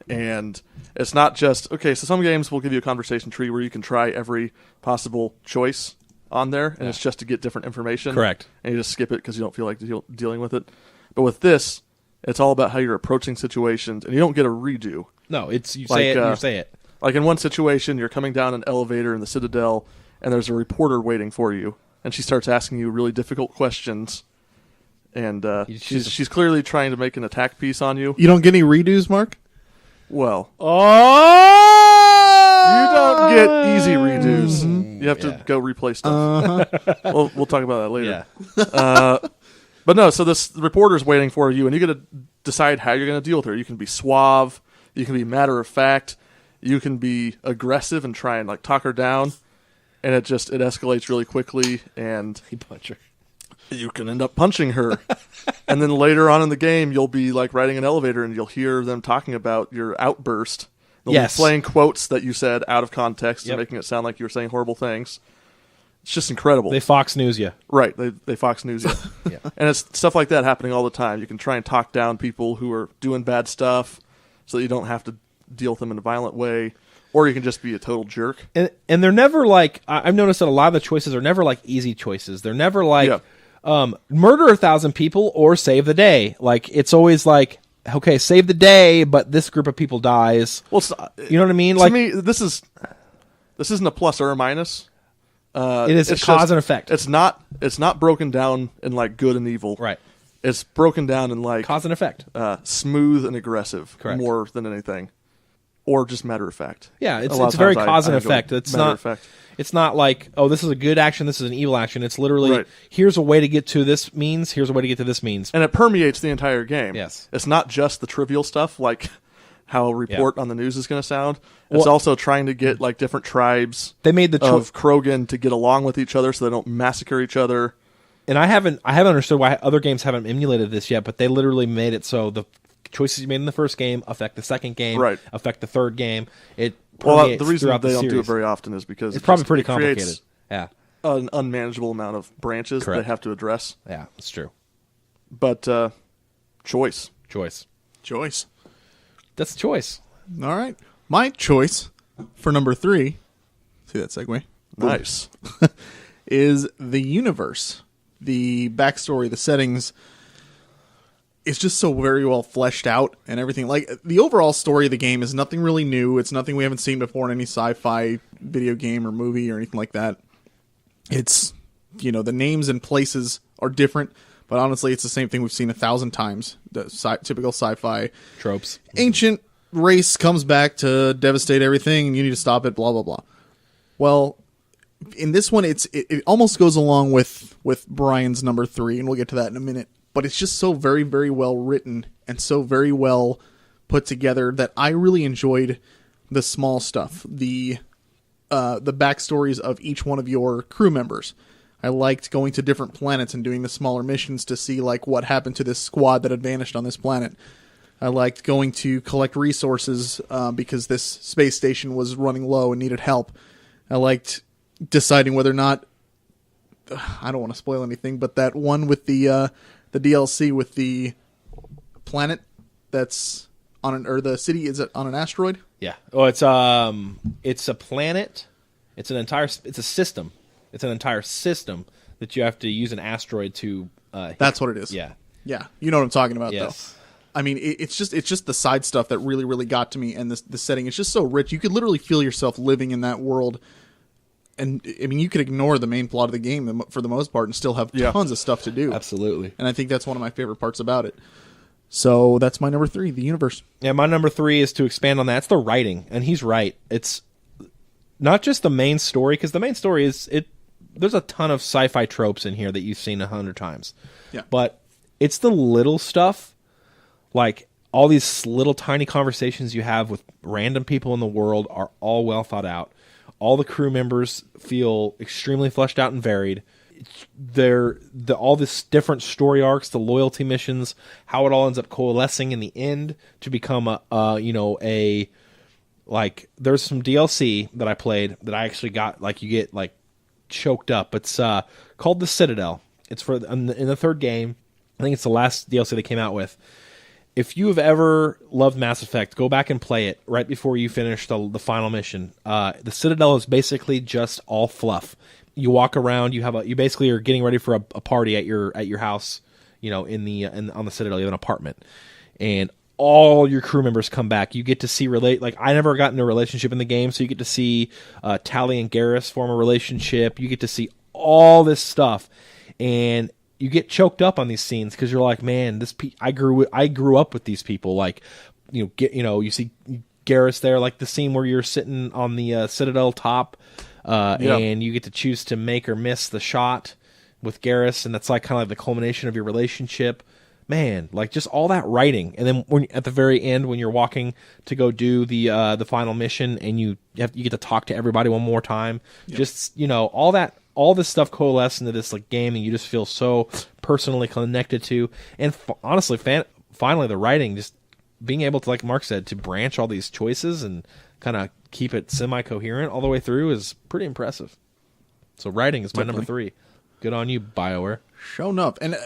and it's not just okay. So some games will give you a conversation tree where you can try every possible choice on there, and it's just to get different information. Correct. And you just skip it because you don't feel like dealing with it. But with this, it's all about how you're approaching situations, and you don't get a redo. No, it's you Like, say it. And you say it. Like in one situation, you're coming down an elevator in the Citadel, and there's a reporter waiting for you, and she starts asking you really difficult questions, and she's clearly trying to make an attack piece on you. You don't get any redos, Mark? Well, Oh, you don't get easy redos. You have to go replay stuff. We'll talk about that later. Yeah. But no, so this reporter's waiting for you, and you got to decide how you're going to deal with her. You can be suave, you can be matter of fact, you can be aggressive and try and like talk her down, and it escalates really quickly, and You punch her. you can end up punching her. And then later on in the game, you'll be like riding an elevator, and you'll hear them talking about your outburst. They'll Yes. be playing quotes that you said out of context Yep. and making it sound like you were saying horrible things. It's just incredible. They Fox News you. Right, they Fox News you. Yeah. And it's stuff like that happening all the time. You can try and talk down people who are doing bad stuff so that you don't have to deal with them in a violent way, or you can just be a total jerk. And they're never like I've noticed that a lot of the choices are never like easy choices. They're never like murder 1,000 people or save the day. Like it's always like okay, save the day, but this group of people dies. Well, it's not, You know what I mean? to Like me, this isn't a plus or a minus. it is a It's cause just- and effect. It's not broken down in like good and evil. Right. It's broken down in like Cause and effect. smooth and aggressive, Correct. more than anything, or just matter of fact. Yeah, A it's lot of very times cause and I go effect. It's matter not of fact. It's not like oh this is a good action, this is an evil action. It's literally Right. here's a way to get to this means, here's a way to get to this means. And it permeates the entire game. Yes. It's not just the trivial stuff like how a report on the news is going to sound. It's Well- also trying to get like different tribes They made the of Krogan to get along with each other so they don't massacre each other. and I haven't understood why other games haven't emulated this yet, but they literally made it so the choices you made in the first game affect the second game, Right. affect the third game. It Well, permeates the reason throughout they the don't do it series. very often is because It's probably just- pretty it creates complicated. Yeah, an unmanageable amount of branches that Correct. they have to address. yeah, it's true. But choice. Choice. Choice. That's a choice. All right. My choice for number 3, see that segue? Nice. Is the universe. The backstory, the settings, it's just so very well fleshed out and everything. Like, the overall story of the game is nothing really new. It's nothing we haven't seen before in any sci-fi video game or movie or anything like that. It's, the names and places are different, but honestly, it's the same thing we've seen 1,000 times. The typical sci-fi. Tropes. Ancient race comes back to devastate everything, and you need to stop it, blah, blah, blah. Well, in this one, it almost goes along with Brian's number 3, and we'll get to that in a minute. But it's just so very, very well written and so very well put together that I really enjoyed the small stuff, the backstories of each one of your crew members. I liked going to different planets and doing the smaller missions to see like what happened to this squad that had vanished on this planet. I liked going to collect resources because this space station was running low and needed help. I liked deciding whether or not I don't want to spoil anything, but that one with the DLC with the planet that's on the city, is it on an asteroid? Yeah. Oh, it's a planet. It's a system. It's an entire system that you have to use an asteroid to. Hit. That's what it is. Yeah. Yeah, you know what I'm talking about, Yes. though. I mean, it's just the side stuff that really, really got to me, and the setting is just so rich. You could literally feel yourself living in that world, and I mean, you could ignore the main plot of the game for the most part and still have tons of stuff to do. Absolutely. And I think that's one of my favorite parts about it. So that's my number 3, the universe. Yeah, my number 3 is to expand on that. It's the writing, and he's right. It's not just the main story, because the main story is there's a ton of sci-fi tropes in here that you've seen 100 times. Yeah. But it's the little stuff, like all these little tiny conversations you have with random people in the world are all well thought out. All the crew members feel extremely fleshed out and varied. All this different story arcs, the loyalty missions, how it all ends up coalescing in the end to become there's some DLC that I played that I actually got, like, you get like choked up. It's called The Citadel. It's in the third game. I think it's the last DLC they came out with. If you have ever loved Mass Effect, go back and play it right before you finish the final mission. The Citadel is basically just all fluff. You walk around. You basically are getting ready for a party at your house. On the Citadel, you have an apartment, and all your crew members come back. You get to see I never got into a relationship in the game, so you get to see Tally and Garrus form a relationship. You get to see all this stuff, and you get choked up on these scenes because you're like, man, I grew up with these people. Like, you see Garrus there, like the scene where you're sitting on the Citadel top, and you get to choose to make or miss the shot with Garrus, and that's like kind of like the culmination of your relationship. Man, like just all that writing, and then at the very end when you're walking to go do the final mission, and you get to talk to everybody one more time. Yep. Just all this stuff coalesced into this like game, and you just feel so personally connected to. And honestly, finally, the writing, just being able to, like Mark said, to branch all these choices and kind of keep it semi-coherent all the way through is pretty impressive. So writing is my number 3. Good on you, BioWare. Show enough. And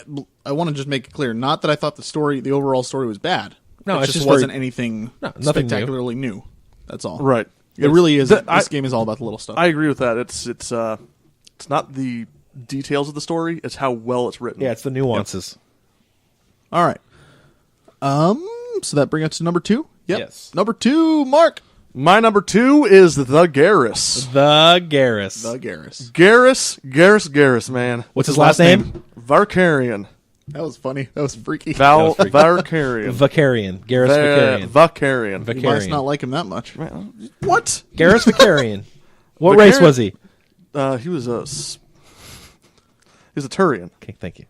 I want to just make it clear, not that I thought the overall story was bad. No, it just wasn't anything nothing spectacularly new. That's all. Right. It really is. This game is all about the little stuff. I agree with that. It's not the details of the story; it's how well it's written. Yeah, it's the nuances. Yep. All right. So that brings us to number 2. Yep. Yes. Number 2, Mark. My number 2 is the Garrus. The Garrus. The Garrus. Garrus, man. What's his last name? Varkarian. That was funny. That was freaky. Varkarian. Garrus Vakarian. You must not like him that much. What? Garrus Vakarian. What race was he? He was a Turian. Okay, thank you.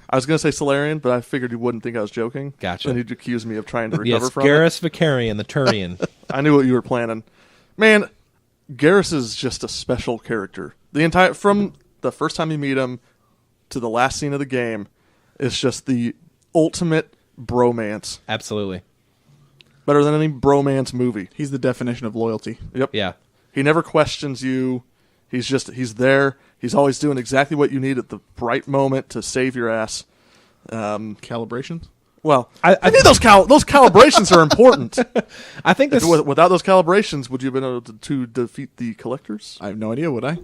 I was going to say Solarian, but I figured you wouldn't think I was joking. Gotcha. And he'd accuse me of trying to recover from Garrus Vakarian, the Turian. I knew what you were planning. Man, Garrus is just a special character. From the first time you meet him to the last scene of the game, it's just the ultimate bromance. Absolutely. Better than any bromance movie. He's the definition of loyalty. Yep. Yeah. He never questions you. He's there. He's always doing exactly what you need at the right moment to save your ass. Calibrations? Well, I think those calibrations are important. I think without those calibrations, would you have been able to defeat the collectors? I have no idea, would I?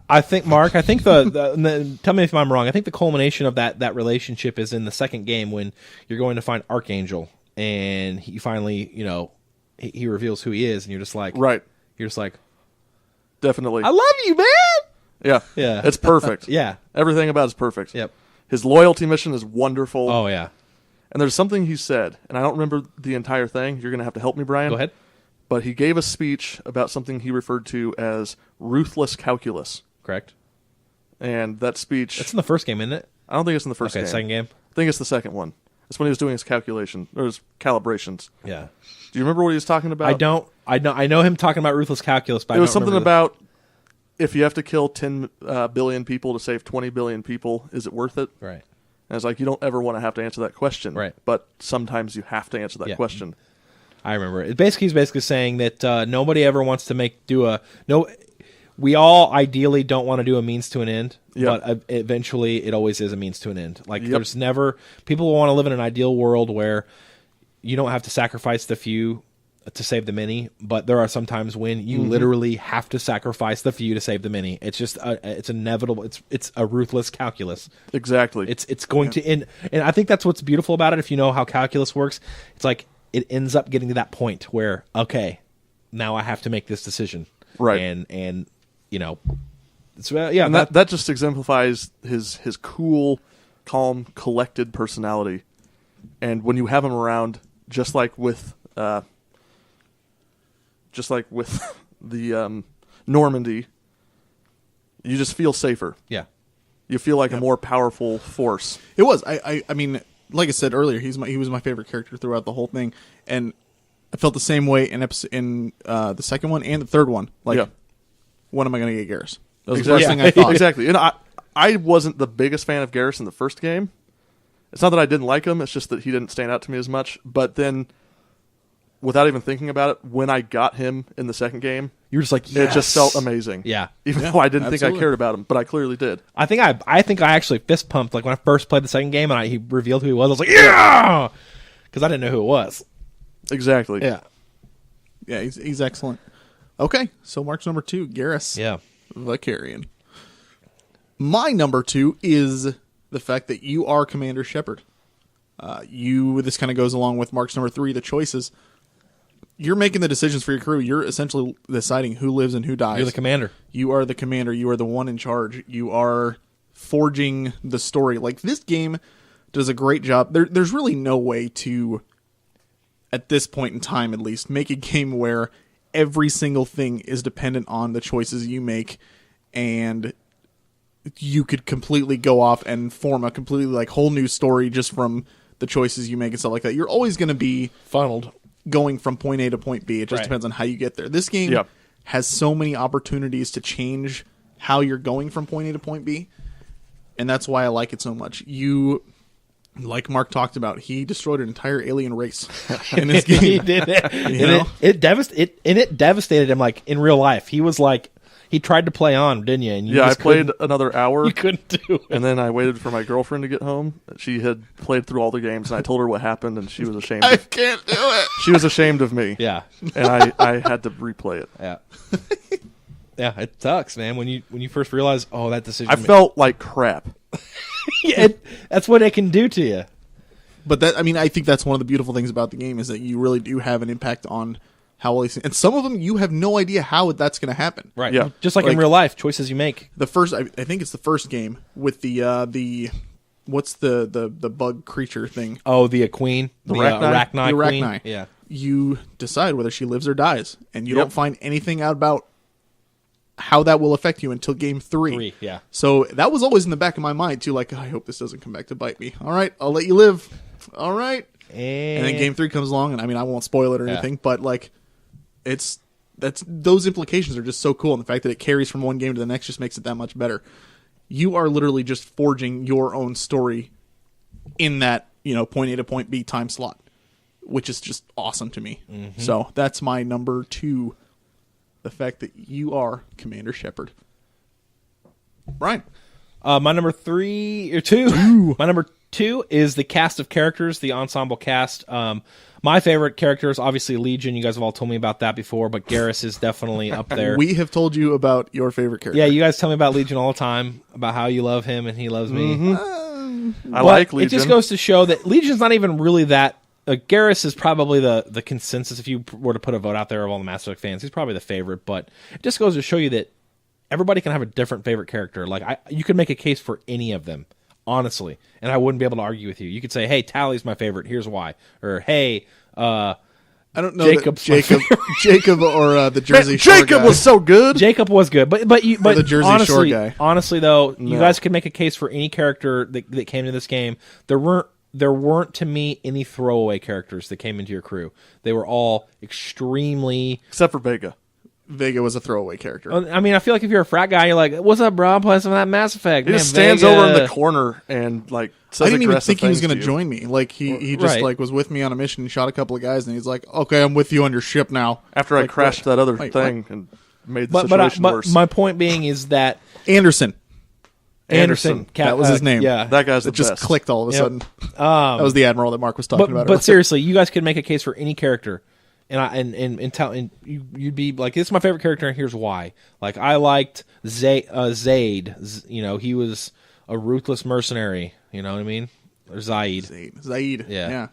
I think, Mark, tell me if I'm wrong, I think the culmination of that relationship is in the second game when you're going to find Archangel, and he finally, he reveals who he is, and you're just like... Right. You're just like... Definitely. I love you, man! Yeah. Yeah. It's perfect. Yeah. Everything about it is perfect. Yep. His loyalty mission is wonderful. Oh, yeah. And there's something he said, and I don't remember the entire thing. You're going to have to help me, Brian. Go ahead. But he gave a speech about something he referred to as ruthless calculus. Correct. And that speech... It's in the first game, isn't it? I don't think it's in the first game. Okay, second game? I think it's the second one. It's when he was doing his calculation, or his calibrations. Yeah. Do you remember what he was talking about? I don't. I know him talking about ruthless calculus, but it was something about if you have to kill 10 billion people to save 20 billion people, is it worth it? Right. And it's like, you don't ever want to have to answer that question. Right. But sometimes you have to answer that question. I remember it. He's basically saying that nobody ever wants to we all ideally don't want to do a means to an end, but eventually it always is a means to an end. Like there's never, people want to live in an ideal world where you don't have to sacrifice the few to save the many, but there are some times when you literally have to sacrifice the few to save the many. It's just it's inevitable. It's a ruthless calculus. Exactly. It's going to end, and I think that's what's beautiful about it. If you know how calculus works, it's like it ends up getting to that point where, okay, now I have to make this decision, right? And it's and that just exemplifies his cool, calm, collected personality. And when you have him around, just like with the Normandy, you just feel safer. Yeah, you feel like a more powerful force. It was. I mean, like I said earlier, he was my favorite character throughout the whole thing, and I felt the same way in the second one and the third one. Like, when am I going to get Garrus? That was Exactly. the first thing I thought. Exactly. And I wasn't the biggest fan of Garrus in the first game. It's not that I didn't like him. It's just that he didn't stand out to me as much. But then, without even thinking about it, when I got him in the second game, You were just like, yes. it just felt amazing. Yeah. Even Yeah, though I didn't think absolutely. I cared about him, but I clearly did. I think I actually fist pumped like when I first played the second game and he revealed who he was. I was like, yeah, because I didn't know who it was. Exactly. Yeah, Yeah, he's excellent. Okay, so Mark's number 2, Garrus. yeah. Vicarian. My number 2 is the fact that you are Commander Shepard. This kind of goes along with Mark's number 3, the choices. You're making the decisions for your crew. You're essentially deciding who lives and who dies. You're the commander. You are the commander. You are the one in charge. You are forging the story. Like, this game does a great job. There's really no way to, at this point in time at least, make a game where every single thing is dependent on the choices you make, and you could completely go off and form a completely like whole new story just from the choices you make and stuff like that. You're always going to be Funneled. going from point A to point B. It just Right. depends on how you get there. This game Yep. has so many opportunities to change how you're going from point A to point B, and that's why I like it so much. You, like Mark talked about, he destroyed an entire alien race in this game. He did it. know? It devastated him like in real life. He was like, he tried to play on, didn't you? And you Yeah, I just played couldn't- another hour, You couldn't do it. and then I waited for my girlfriend to get home. She had played through all the games, and I told her what happened, and she was ashamed. I can't do it. She was ashamed of me. Yeah, And I had to replay it. yeah, yeah. It sucks, man. When you first realize, oh, that decision. I felt like crap. Yeah, that's what it can do to you. But I think that's one of the beautiful things about the game is that you really do have an impact on how all these things, and some of them you have no idea how that's going to happen. Right. Yeah. Just like in Like- real life, choices you make. The first, I think it's the first game with the what's the bug creature thing. Oh, the queen, the Arachnite? Arachnite The queen. Arachnite. Yeah. You decide whether she lives or dies, and you Yep. don't find anything out about how that will affect you until game 3. 3, yeah. So that was always in the back of my mind too. Like, I hope this doesn't come back to bite me. All right, I'll let you live. All right. And then game 3 comes along, and I won't spoil it or Yeah. anything, but like, those implications are just so cool, and the fact that it carries from one game to the next just makes it that much better. You are literally just forging your own story in that point A to point B time slot, which is just awesome to me. Mm-hmm. So that's my number 2, the fact that you are Commander Shepard. Brian. My number 3 or 2. My number 2 is the cast of characters, the ensemble cast. My favorite character is obviously Legion. You guys have all told me about that before, but Garrus is definitely up there. We have told you about your favorite character. Yeah, you guys tell me about Legion all the time, about how you love him and he loves me. I But like Legion. It just goes to show that Legion's not even really that. Garrus is probably the consensus. If you were to put a vote out there of all the Mass Effect fans, he's probably the favorite. But it just goes to show you that everybody can have a different favorite character. Like you could make a case for any of them, honestly, and I wouldn't be able to argue with you. You could say, "Hey, Tally's my favorite. Here's why," or "Hey, I don't know Jacob's my Jacob or the Jersey Man, Shore Jacob guy. was so good. Jacob was good." But the Jersey honestly, Shore guy. honestly though, you No. guys could make a case for any character that came to this game. There weren't to me any throwaway characters that came into your crew. They were all extremely. Except for Vega. Vega was a throwaway character. I mean, I feel like if you're a frat guy, you're like, "What's up, bro? I'm playing some of that Mass Effect." He Man, just stands Vega." over in the corner and like says I didn't even aggressive think he was things going to you. join me. Like he just Right. like was with me on a mission and shot a couple of guys, and he's like, "Okay, I'm with you on your ship now." After I Like, crashed what? that other Wait, thing and made the But situation worse. my point being is that Anderson. Anderson, That was his name. Yeah, that guy's the It just best. clicked all of a Yep. sudden. That was the admiral that Mark was talking about. but earlier. seriously, you guys could make a case for any character, and you'd be like, "This is my favorite character, and here's why." Like I liked Zaid. He was a ruthless mercenary. You know what I mean? Or Zaid. Zaid. Yeah. Yeah.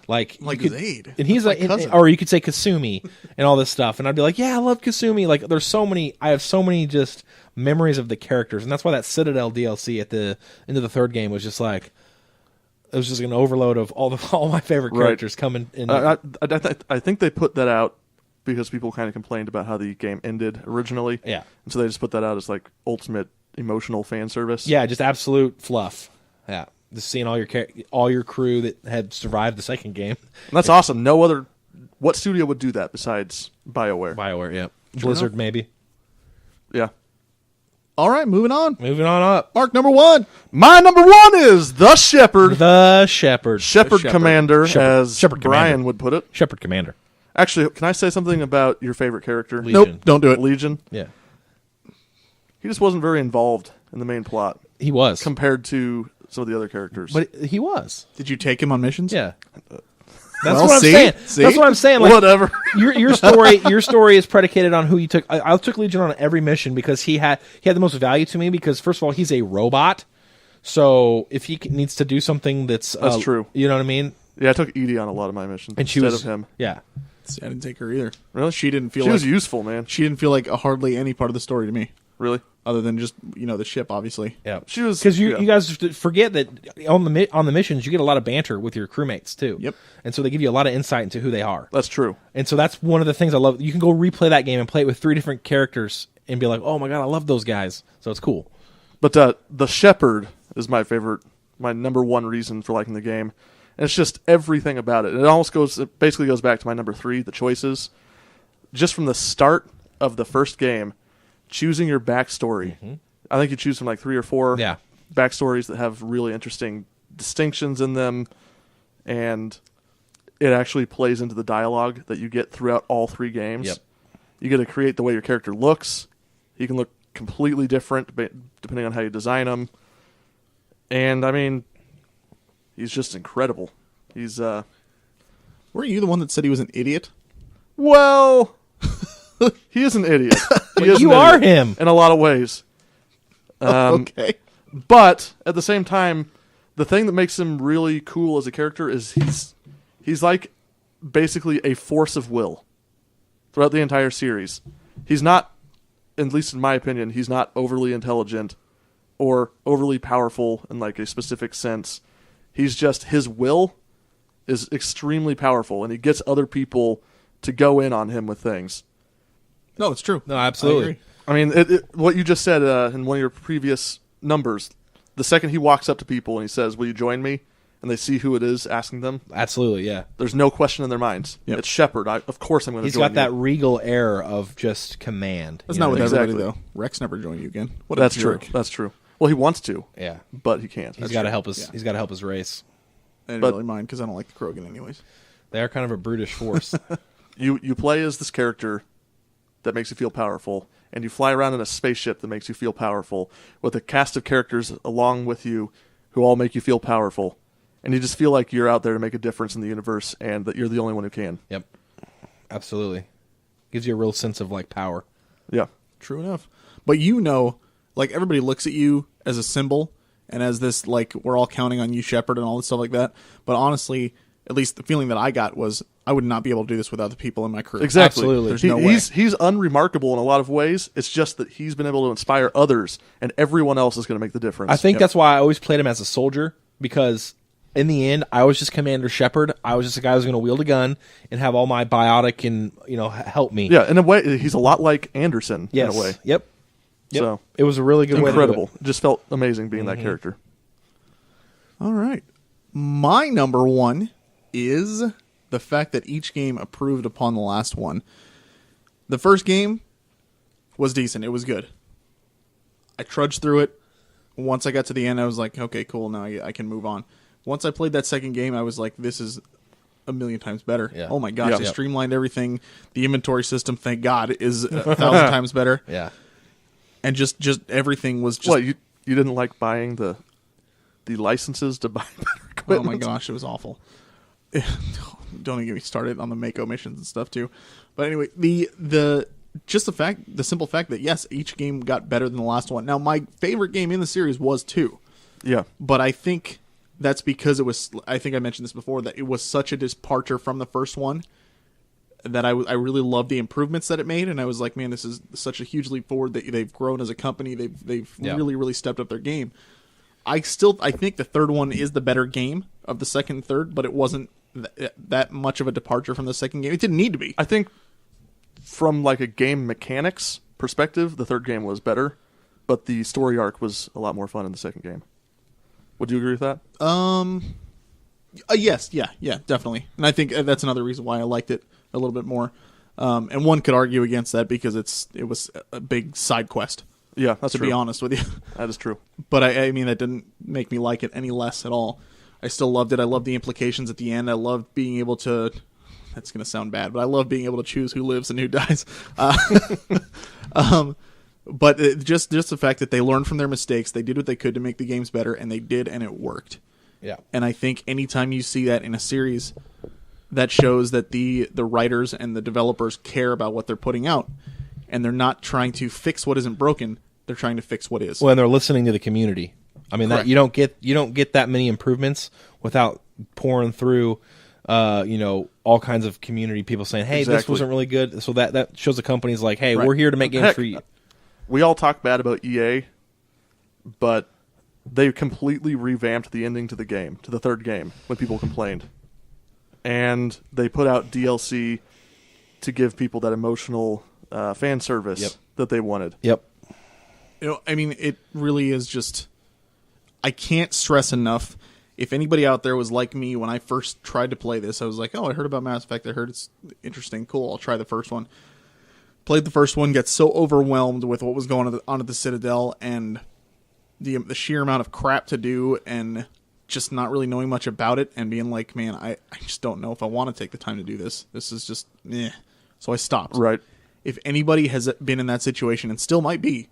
Like Like you could, Zaid. and he's That's like, my cousin. or you could say Kasumi and all this stuff, and I'd be like, yeah, I love Kasumi. Like, there's so many. I have so many just memories of the characters, and that's why that Citadel DLC at the end of the third game was just like, it was just an overload of all my favorite Right. characters coming in. I think they put that out because people kind of complained about how the game ended originally. Yeah. And so they just put that out as like ultimate emotional fan service. Yeah, just absolute fluff. Yeah, just seeing all your crew that had survived the second game. And that's awesome. No other. What studio would do that besides BioWare? BioWare, yeah. Blizzard, maybe. Yeah. All right, moving on. Moving on up. Mark number 1. My number 1 is the Shepherd. The Shepherd. Shepherd Commander, Shepherd. as Shepherd Brian Commander. would put it. Shepherd Commander. Actually, can I say something about your favorite character? Legion. Nope, don't do it. Legion. Yeah. He just wasn't very involved in the main plot He was. compared to some of the other characters. But he was. Did you take him on missions? Yeah. Well, That's what I'm see? saying. See? That's what I'm saying. Like, Whatever. your story is predicated on who you took. I took Legion on every mission because he had the most value to me. Because first of all, he's a robot, so if he needs to do something that's true. You know what I mean? Yeah, I took Edie on a lot of my missions And she instead was of him. Yeah. See, I didn't take her either. Really? She didn't feel She like was useful, man. she didn't feel like hardly any part of the story to me, Really? other than just the ship, obviously. Yeah. She was because you yeah. guys forget that on the missions you get a lot of banter with your crewmates too. Yep. And so they give you a lot of insight into who they are. That's true. And so that's one of the things I love. You can go replay that game and play it with 3 different characters and be like, oh my god, I love those guys. So it's cool. But the Shepherd is my favorite, my number 1 reason for liking the game. And it's just everything about it. It basically goes back to my number 3, the choices. Just from the start of the first game, choosing your backstory. Mm-hmm. I think you choose from like 3 or 4 backstories that have really interesting distinctions in them. And it actually plays into the dialogue that you get throughout all 3 games. Yep. You get to create the way your character looks. He can look completely different depending on how you design him. And, I mean, he's just incredible. He's, Weren't you the one that said he was an idiot? well, he is an idiot. He is you an are idiot him. in a lot of ways. Okay. But at the same time, the thing that makes him really cool as a character is he's like basically a force of will throughout the entire series. He's not, at least in my opinion, he's not overly intelligent or overly powerful in like a specific sense. He's just, his will is extremely powerful, and he gets other people to go in on him with things. No, it's true. No, absolutely. I I mean, what you just said in one of your previous numbers, the second he walks up to people and he says, "Will you join me?" and they see who it is asking them, Absolutely, yeah. there's no question in their minds. Yep. It's Shepard. Of course I'm going to He's join got that you. regal air of just command. That's you not know with what I mean? everybody, Exactly. though. Rex never joined you again. What That's a true. jerk. That's true. Well, he wants to, Yeah. but he can't. He's got to help his. Yeah. He's got to help his race. I didn't But- really mind because I don't like the Krogan anyways. They are kind of a brutish force. You play as this character that makes you feel powerful, and you fly around in a spaceship that makes you feel powerful with a cast of characters along with you who all make you feel powerful. And you just feel like you're out there to make a difference in the universe and that you're the only one who can. Yep. Absolutely. Gives you a real sense of like power. Yeah. True enough. But like everybody looks at you as a symbol and as this, like, we're all counting on you, Shepard, and all this stuff like that. But honestly, at least the feeling that I got was I would not be able to do this without the people in my crew. Exactly. Absolutely. There's no way. He's unremarkable in a lot of ways. It's just that he's been able to inspire others, and everyone else is going to make the difference. I think that's why I always played him as a soldier, because in the end, I was just Commander Shepard. I was just a guy who's going to wield a gun and have all my biotic and help me. Yeah, in a way, he's a lot like Anderson Yes. in a way. Yep. So It was a really good incredible. way to do It just felt amazing being that character. All right. My number 1 is the fact that each game improved upon the last one. The first game was decent. It was good. I trudged through it. Once I got to the end, I was like, okay, cool. Now I can move on. Once I played that second game, I was like, this is a million times better. Yeah. Oh my gosh, Yeah. they streamlined everything. The inventory system, thank God, is 1,000 times better. Yeah. And just everything was just... What, you didn't like buying the licenses to buy better equipment? Oh my gosh, it was awful. Don't even get me started on the Mako missions and stuff too. But anyway, the simple fact that yes, each game got better than the last one. Now, my favorite game in the series was 2, Yeah. but I think that's because it was. I think I mentioned this before, that it was such a departure from the first one that I really loved the improvements that it made, and I was like, man, this is such a huge leap forward that they've grown as a company. They've Yeah. really stepped up their game. I think the third one is the better game of the second and third, but it wasn't that much of a departure from the second game. It didn't need to be. I think from like a game mechanics perspective, the third game was better, but the story arc was a lot more fun in the second game. Would you agree with that? Yes, yeah, definitely. And I think that's another reason why I liked it a little bit more. And one could argue against that because it was a big side quest, Yeah, that's to true. be honest with you. That is true. But I mean, that didn't make me like it any less at all. I still loved it. I loved the implications at the end. I loved being able to. That's going to sound bad, but I love being able to choose who lives and who dies. But just the fact that they learned from their mistakes, they did what they could to make the games better, and they did, and it worked. Yeah. And I think anytime you see that in a series, that shows that the writers and the developers care about what they're putting out, and they're not trying to fix what isn't broken. They're trying to fix what is. Well, and they're listening to the community. I mean, that Correct. you don't get that many improvements without pouring through, all kinds of community people saying, "Hey, this Exactly. wasn't really good." So that shows the companies like, "Hey, Right. we're here to make games Heck, for you." We all talk bad about EA, but they completely revamped the ending to the game, to the third game, when people complained. And they put out DLC to give people that emotional fan service Yep. that they wanted. Yep. I mean, it really is just. I can't stress enough. If anybody out there was like me when I first tried to play this, I was like, "Oh, I heard about Mass Effect. I heard it's interesting. Cool. I'll try the first one." Played the first one, got so overwhelmed with what was going on at the Citadel and the sheer amount of crap to do, and just not really knowing much about it, and being like, "Man, I just don't know if I want to take the time to do this. This is just meh." So I stopped. Right. If anybody has been in that situation and still might be,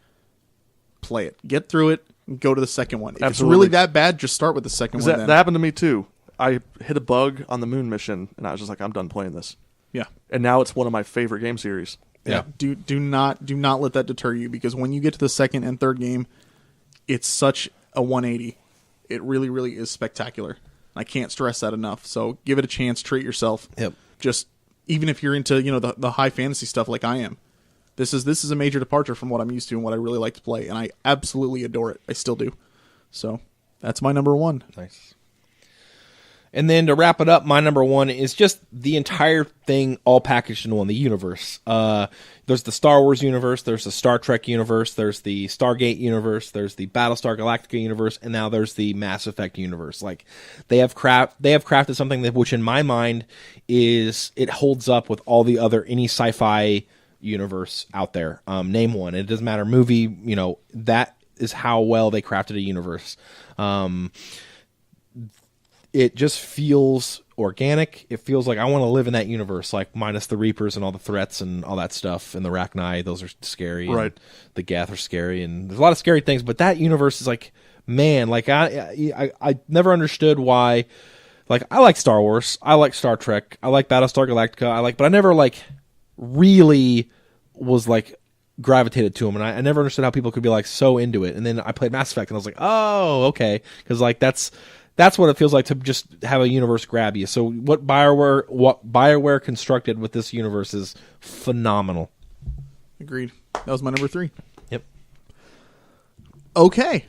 play it, get through it, and go to the second one. If Absolutely. it's really that bad, just start with the second 'Cause one. that, Then that happened to me too. I hit a bug on the moon mission, and I was just like, I'm done playing this. yeah. And now it's one of my favorite game series. Yeah. Do not let that deter you, because when you get to the second and third game, it's such a 180. It really, really is spectacular. I can't stress that enough. So give it a chance. Treat yourself. Yep. Just even if you're into the high fantasy stuff like I am, this is a major departure from what I'm used to and what I really like to play, and I absolutely adore it. I still do. So that's my number one. Nice. And then to wrap it up, my number one is just the entire thing all packaged in one, the universe. There's the Star Wars universe, there's the Star Trek universe, there's the Stargate universe, there's the Battlestar Galactica universe, and now there's the Mass Effect universe. Like they have crafted something that, which in my mind it holds up with all the other any sci-fi universe out there. Name one. It doesn't matter, movie, that is how well they crafted a universe. It just feels organic. It feels like I want to live in that universe, like minus the Reapers and all the threats and all that stuff. And the Rachni, those are scary. Right. And the Geth are scary. And there's a lot of scary things. But that universe is like, man, like I never understood why. Like I like Star Wars. I like Star Trek. I like Battlestar Galactica. But I never like really was like gravitated to them. And I never understood how people could be like so into it. And then I played Mass Effect and I was like, oh, okay. Because like that's what it feels like to just have a universe grab you. So what BioWare constructed with this universe is phenomenal. Agreed. That was my number 3. Yep. Okay.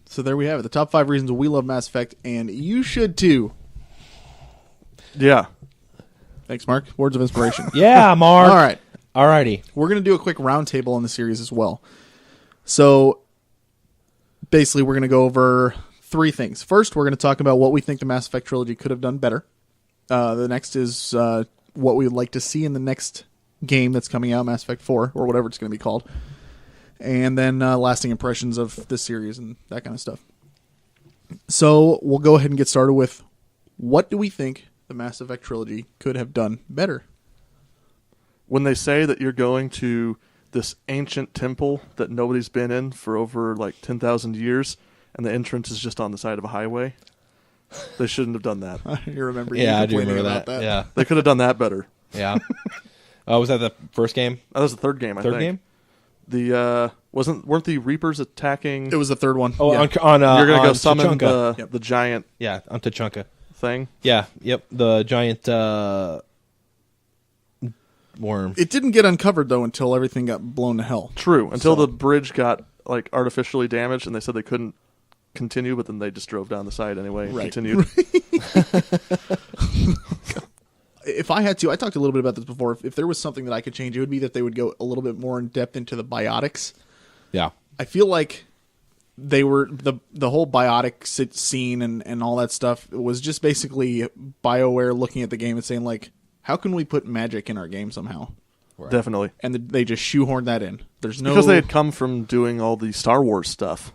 So there we have it. The top 5 reasons we love Mass Effect, and you should too. Yeah. Thanks, Mark. Words of inspiration. Yeah, Mark. All right. Alrighty. We're going to do a quick roundtable on the series as well. So basically, we're going to go over 3 things. First, we're going to talk about what we think the Mass Effect trilogy could have done better. The next is what we would like to see in the next game that's coming out, Mass Effect 4, or whatever it's going to be called. And then lasting impressions of the series and that kind of stuff. So we'll go ahead and get started with, what do we think the Mass Effect trilogy could have done better? When they say that you're going to this ancient temple that nobody's been in for over like 10,000 years, and the entrance is just on the side of a highway, they shouldn't have done that. You remember Yeah, you I do complaining remember about that. Yeah. They could have done that better. Yeah. Was that the first game? That was the third game, I Third think. game? The weren't the Reapers attacking? It was the third one. Oh, Yeah. on you're gonna on go summon Tachanka. the giant Yeah, on Tachanka. thing. Yeah, yep, the giant worm. It didn't get uncovered, though, until everything got blown to hell. True. Until So- the bridge got like artificially damaged, and they said they couldn't continue, but then they just drove down the side anyway and Right. continued. If I had to, I talked a little bit about this before. If there was something that I could change, it would be that they would go a little bit more in depth into the biotics. Yeah. I feel like they were the whole biotic scene and all that stuff was just basically BioWare looking at the game and saying, like, how can we put magic in our game somehow? Definitely. and they just shoehorned that in. There's no Because they had come from doing all the Star Wars stuff,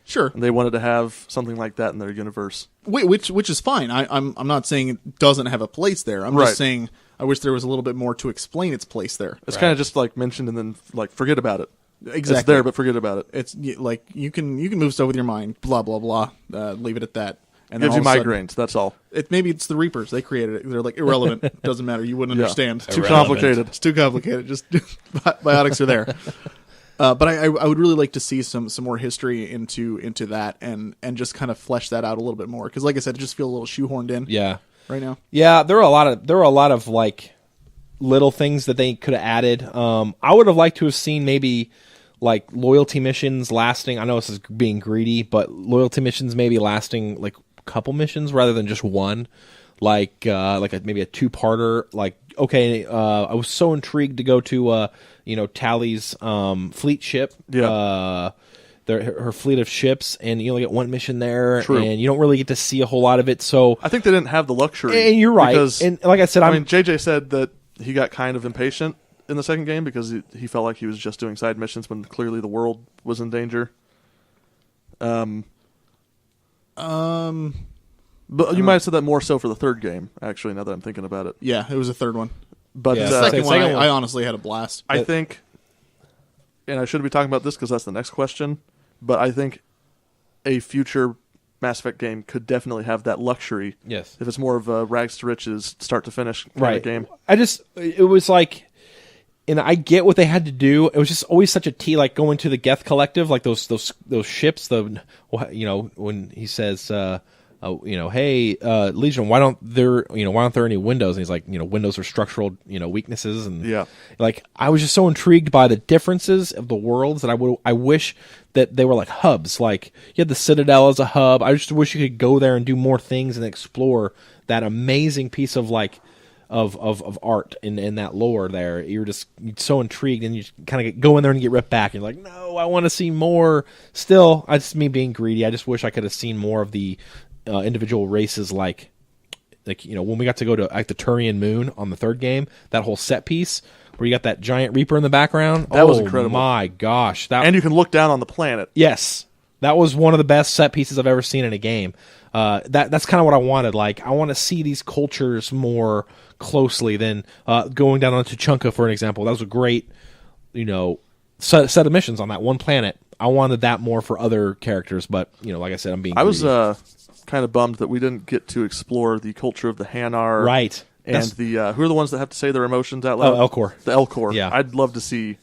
sure, and they wanted to have something like that in their universe. which is fine. I'm not saying it doesn't have a place there. I'm Right. just saying I wish there was a little bit more to explain its place there. It's kind of just like mentioned and then like forget about it. Exactly. It's there, but forget about it. It's like you can move stuff with your mind. Blah blah blah. Leave it at that. And then Gives you all of a sudden- migraines. That's all. Maybe it's the Reapers. They created it. They're like irrelevant. Doesn't matter. You wouldn't Yeah. understand. Too Irrelevant. complicated. It's too complicated. Just biotics are there. But I would really like to see some more history into that and just kind of flesh that out a little bit more. Because like I said, it just feels a little shoehorned in Yeah. right now. Yeah, there were a lot of like little things that they could have added. I would have liked to have seen maybe like loyalty missions lasting. I know this is being greedy, but loyalty missions maybe lasting like a couple missions rather than just one. Maybe a two-parter. Like, okay, I was so intrigued to go to Tally's fleet ship. Yeah. Her fleet of ships, and you only get one mission there, True. and you don't really get to see a whole lot of it. So, I think they didn't have the luxury. and you're right. Because, And like I said, I mean, JJ said that he got kind of impatient in the second game because he felt like he was just doing side missions when clearly the world was in danger. But you might have said that more so for the third game, actually, now that I'm thinking about it. Yeah, it was the third one. But Yeah, The second the one, second one- I honestly had a blast. I think, and I shouldn't be talking about this because that's the next question, but I think a future Mass Effect game could definitely have that luxury. yes. If it's more of a rags to riches, start to finish kind of game. It was like, and I get what they had to do. It was just always such a like going to the Geth Collective, like those ships. When he says, hey, Legion, why don't there any windows? And he's like, windows are structural, weaknesses, and Yeah. like I was just so intrigued by the differences of the worlds that I wish that they were like hubs. Like you had the Citadel as a hub. I just wish you could go there and do more things and explore that amazing piece of like of art in that lore there. You're so intrigued, and you kind of go in there and get ripped back. And you're like, no, I want to see more. Still, it's me being greedy. I just wish I could have seen more of the individual races, like when we got to go to like the Turian moon on the third game, that whole set piece where you got that giant Reaper in the background. That was incredible. My gosh, And you can look down on the planet. yes, that was one of the best set pieces I've ever seen in a game. That's kind of what I wanted. Like I want to see these cultures more closely than going down on Tuchanka, for an example. That was a great, set of missions on that one planet. I wanted that more for other characters, but like I said, I'm being. I was greedy. kind of bummed that we didn't get to explore the culture of the Hanar. Right. And That's- the who are the ones that have to say their emotions out loud? Elcor. The Elcor. Yeah. I'd love to see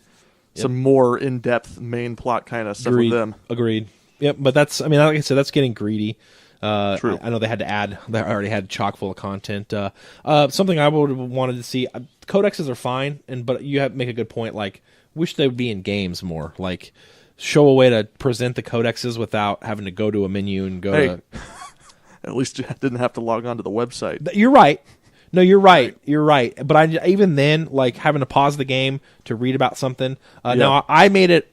some more in-depth main plot kind of stuff with them. Agreed. Yep, but like I said, that's getting greedy. True. I know they already had chock full of content. Something I would have wanted to see. Codexes are fine, but you make a good point. Like, wish they would be in games more. Like, show a way to present the codexes without having to go to a menu and go to. At least you didn't have to log on to the website. You're right. No, you're right. You're right. But even then, like having to pause the game to read about something. Now, I made it.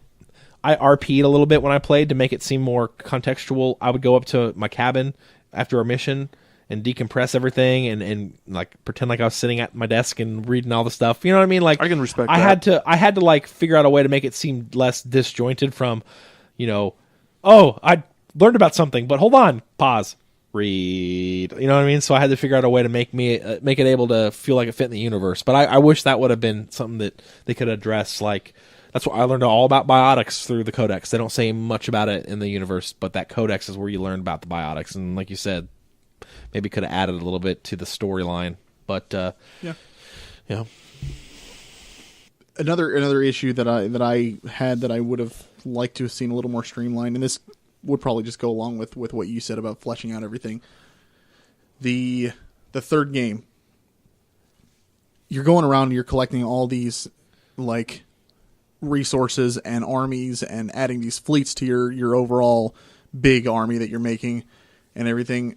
I RP'd a little bit when I played to make it seem more contextual. I would go up to my cabin after a mission and decompress everything and like pretend like I was sitting at my desk and reading all the stuff. You know what I mean? Like I can respect I that. had to like figure out a way to make it seem less disjointed from, oh, I learned about something, but hold on, pause. Read, you know what I mean? So I had to figure out a way to make it able to feel like it fit in the universe. But I wish that would have been something that they could address. Like that's what I learned all about biotics through the codex. They don't say much about it in the universe, but that codex is where you learn about the biotics. And like you said, maybe could have added a little bit to the storyline. But Yeah. Another issue that I had that I would have liked to have seen a little more streamlined, and this would probably just go along with what you said about fleshing out everything. The third game, you're going around and you're collecting all these like resources and armies and adding these fleets to your overall big army that you're making and everything.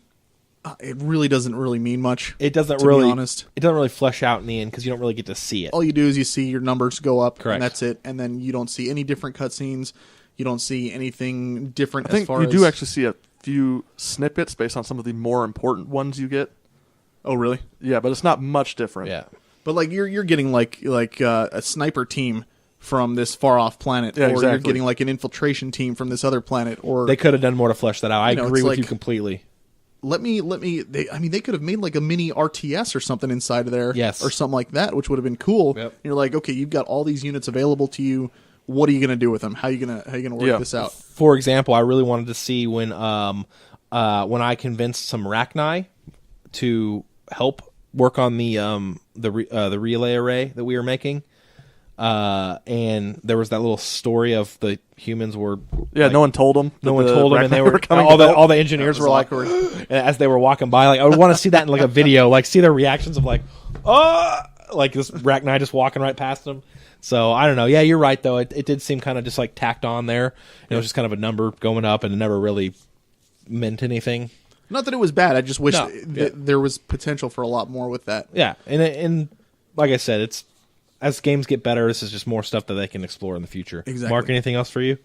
It really doesn't really mean much. it doesn't to really be honest. It doesn't really flesh out in the end because you don't really get to see it. All you do is you see your numbers go up, Correct. and that's it. And then you don't see any different cutscenes. You don't see anything different I think as far you as... do actually see a few snippets based on some of the more important ones you get. Oh, really? Yeah, but it's not much different. Yeah. But like you're getting like a sniper team from this far off planet, Yeah, or exactly. you're getting like an infiltration team from this other planet, or They could have done more to flesh that out. I know, agree it's with you like- completely. let me. They could have made like a mini RTS or something inside of there, Yes. or something like that, which would have been cool. Yep. You're like, okay, you've got all these units available to you. What are you gonna do with them? How you gonna work Yeah. this out? For example, I really wanted to see when I convinced some Rachni to help work on the relay array that we were making. And there was that little story of the humans were no one told them. no one told them, and they were coming. all the engineers That were was like awkward. as they were walking by, like I would want to see that in like a video, like see their reactions of like like this Rachni just walking right past them. So I don't know. Yeah, you're right though. It did seem kind of just like tacked on there. It was just kind of a number going up, and it never really meant anything. Not that it was bad. I just wish No, yeah. there was potential for a lot more with that. Yeah, and like I said, it's as games get better, this is just more stuff that they can explore in the future. Exactly. Mark, anything else for you?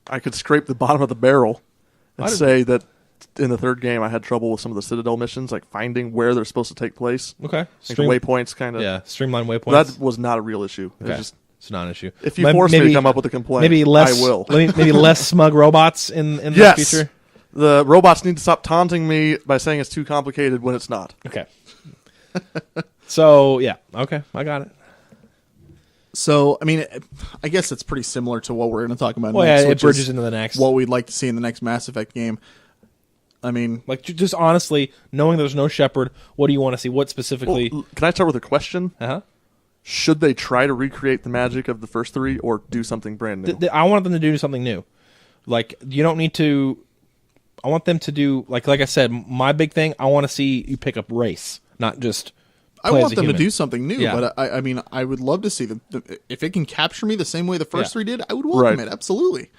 I could scrape the bottom of the barrel and I did- say that in the third game I had trouble with some of the Citadel missions, like finding where they're supposed to take place. Okay, Like the waypoints, kind of. Yeah, streamline waypoints. That was not a real issue. It was Okay. just, It's not an issue. if you force me to come up with a complaint, maybe less. I will. Maybe less smug robots in the Yes. future. The robots need to stop taunting me by saying it's too complicated when it's not. Okay. So yeah, okay, I got it. So, I mean, I guess it's pretty similar to what we're going to talk about Well, next. yeah, it which bridges is into the next. what we'd like to see in the next Mass Effect game. I mean, Like just honestly, knowing there's no Shepard, what do you want to see? What specifically? Well, can I start with a question? Uh-huh. Should they try to recreate the magic of the first three or do something brand new? I want them to do something new. Like you don't need to. I want them to do like I said. My big thing. I want to see you pick up race, not just. I play as want a them to human. do something new, Yeah. but I mean, I would love to see them. If it can capture me the same way the first Yeah. three did, I would welcome Right. it. Absolutely.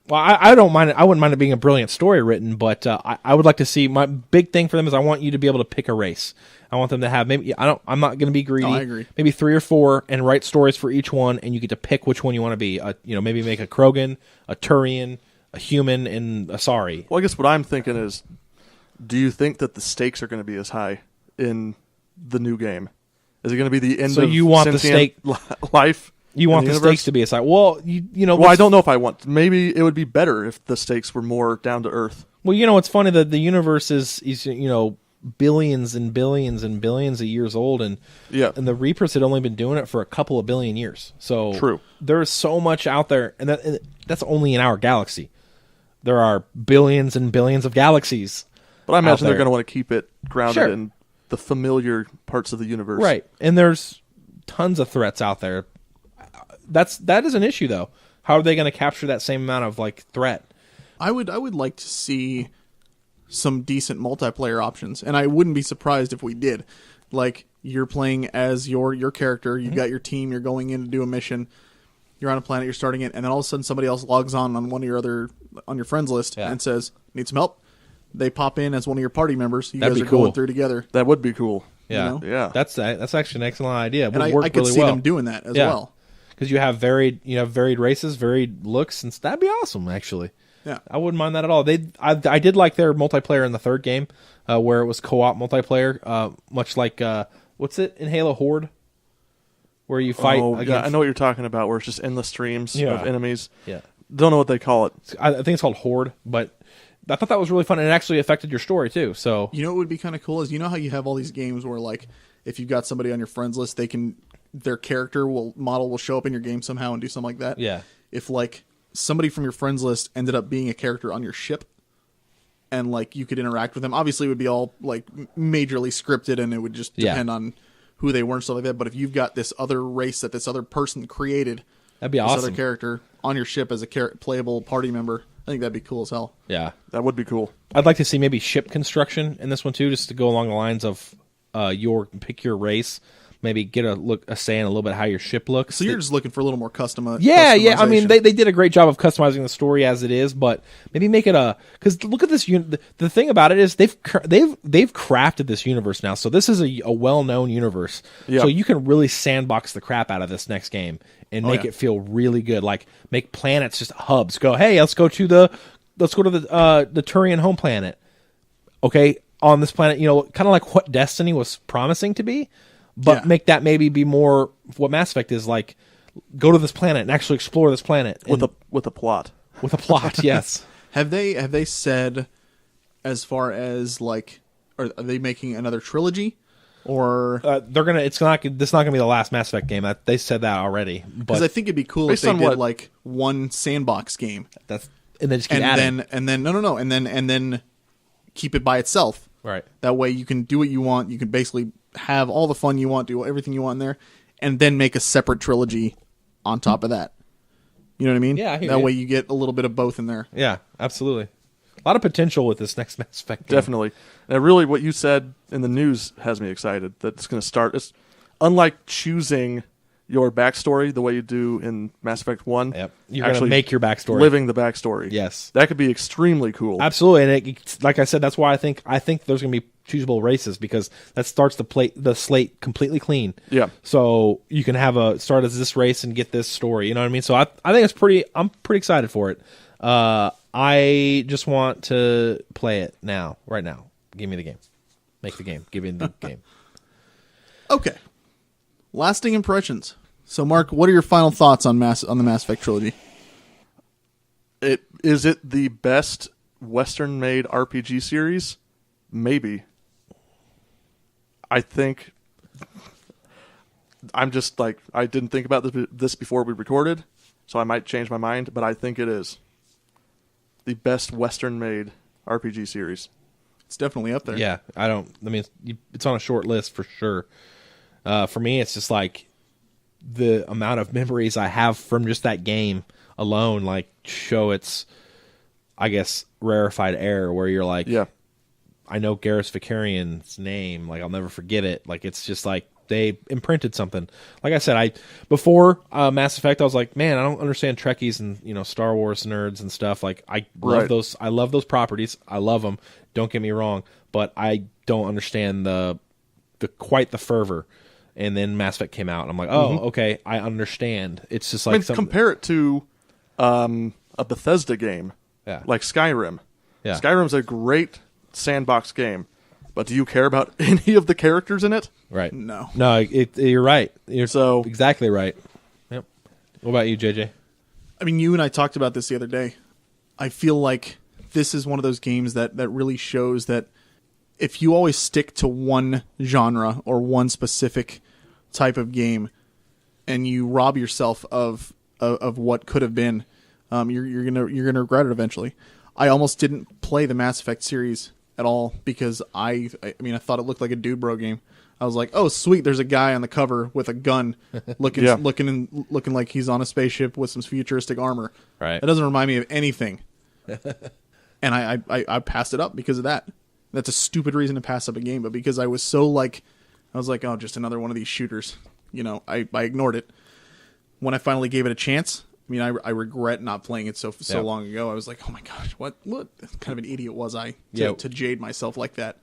Well, I don't mind it. I wouldn't mind it being a brilliant story written, but I would like to see. My big thing for them is I want you to be able to pick a race. I want them to have maybe I'm not going to be greedy. No, I agree. Maybe 3 or 4 and write stories for each one, and you get to pick which one you want to be. Maybe make a Krogan, a Turian, a human, and a Sari. Well, I guess what I'm thinking is, do you think that the stakes are going to be as high in the new game? Is it going to be the end So of you want the sentient life? You in want the universe? stakes to be aside. Well, Well, I don't know if I want. Maybe it would be better if the stakes were more down to earth. Well, it's funny that the universe is billions and billions and billions of years old, and Yeah. and the Reapers had only been doing it for a couple of billion years. So True. There's so much out there, and that's only in our galaxy. There are billions and billions of galaxies, But I imagine they're there. going to want to keep it grounded Sure. in the familiar parts of the universe. right? And there's tons of threats out there. That is an issue, though. How are they going to capture that same amount of threat? I would like to see some decent multiplayer options, and I wouldn't be surprised if we did. Like you're playing as your character, Mm-hmm. you've got your team, you're going in to do a mission, you're on a planet, you're starting it, and then all of a sudden somebody else logs on one of your on your friends list Yeah. and says, "Need some help?" They pop in as one of your party members. You That'd guys be are cool. going through together, That would be cool. Yeah, know? Yeah. That's actually an excellent idea. It and would I work could really see well. them doing that as Yeah. well. Because you have varied races, varied looks, and that'd be awesome. Actually, Yeah. I wouldn't mind that at all. I did like their multiplayer in the third game, where it was co-op multiplayer, much like what's it in Halo Horde, where you fight Oh, against. yeah, I know what you're talking about, where it's just endless streams Yeah. of enemies. Yeah, Don't know what they call it. I think it's called Horde, but I thought that was really fun, and it actually affected your story too. So You know what would be kind of cool is how you have all these games where like if you've got somebody on your friends list, their character will show up in your game somehow and do something like that. Yeah. If like somebody from your friends list ended up being a character on your ship, and like you could interact with them, obviously it would be all like majorly scripted, and it would just Yeah. depend on who they were and stuff like that. But if you've got this other race that this other person created, that'd be this awesome. other character on your ship as a playable party member, I think that'd be cool as hell. Yeah, That would be cool. I'd like to see maybe ship construction in this one too, just to go along the lines of pick your race. Maybe get a say in a little bit how your ship looks. So you're just looking for a little more Yeah. I mean, customization. they did a great job of customizing the story as it is, but maybe make it because look at this. The thing about it is they've crafted this universe now, so this is a well known universe. Yeah. So you can really sandbox the crap out of this next game and make yeah. it feel really good. Like make planets just hubs. Go, hey, let's go to the Turian home planet. Okay, on this planet, kind of like what Destiny was promising to be, but make that maybe be more what Mass Effect is like. Go to this planet and actually explore this planet with a plot. With a plot, yes. Have they said as far as like, are they making another trilogy, or they're gonna? This is not gonna be the last Mass Effect game. They said that already. Because I think it'd be cool if they did like one sandbox game. And then just keep adding. And then keep it by itself. Right. That way you can do what you want. You can basically have all the fun you want, do everything you want in there, and then make a separate trilogy on top of that. You know what I mean? Yeah, I hear that you. way you get a little bit of both in there. Yeah, absolutely. A lot of potential with this next Mass Effect game. Definitely. And really what you said in the news has me excited that it's going to start. It's unlike choosing your backstory the way you do in Mass Effect 1. Yep. You're going to make your backstory. Living the backstory. Yes. That could be extremely cool. Absolutely. And like I said, that's why I think there's going to be choosable races, because that starts the slate completely clean. Yeah. So you can have start as this race and get this story. You know what I mean? So I think I'm pretty excited for it. I just want to play it right now. Give me the game. Make the game. Give me the game. Okay. Lasting impressions. So, Mark, what are your final thoughts on the Mass Effect trilogy? Is it the best Western-made RPG series? Maybe. I think I'm just like, I didn't think about this before we recorded, so I might change my mind, but I think it is the best Western-made RPG series. It's definitely up there. Yeah, it's on a short list for sure. For me, it's just like the amount of memories I have from just that game alone, like show its, I guess, rarefied air, where you're like, yeah, I know Garrus Vicarian's name, like I'll never forget it. Like it's just like they imprinted something. Like I said, before Mass Effect, I was like, man, I don't understand Trekkies and Star Wars nerds and stuff. Like I love those. I love those properties. I love them. Don't get me wrong, but I don't understand the quite the fervor. And then Mass Effect came out, and I'm like, oh, okay, I understand. It's just like compare it to a Bethesda game, like Skyrim. Yeah, Skyrim's a great sandbox game, but do you care about any of the characters in it? Right. No. You're right. You're so exactly right. Yep. What about you, JJ? I mean, you and I talked about this the other day. I feel like this is one of those games that really shows that if you always stick to one genre or one specific type of game, and you rob yourself of what could have been, you're gonna regret it eventually. I almost didn't play the Mass Effect series at all because I thought it looked like a dude bro game. I was like, oh sweet, there's a guy on the cover with a gun, looking like he's on a spaceship with some futuristic armor. Right. That doesn't remind me of anything. And I passed it up because of that. That's a stupid reason to pass up a game, but because I was like, oh, just another one of these shooters. I ignored it. When I finally gave it a chance, I regret not playing it so long ago. I was like, oh my gosh, what kind of an idiot was I to jade myself like that?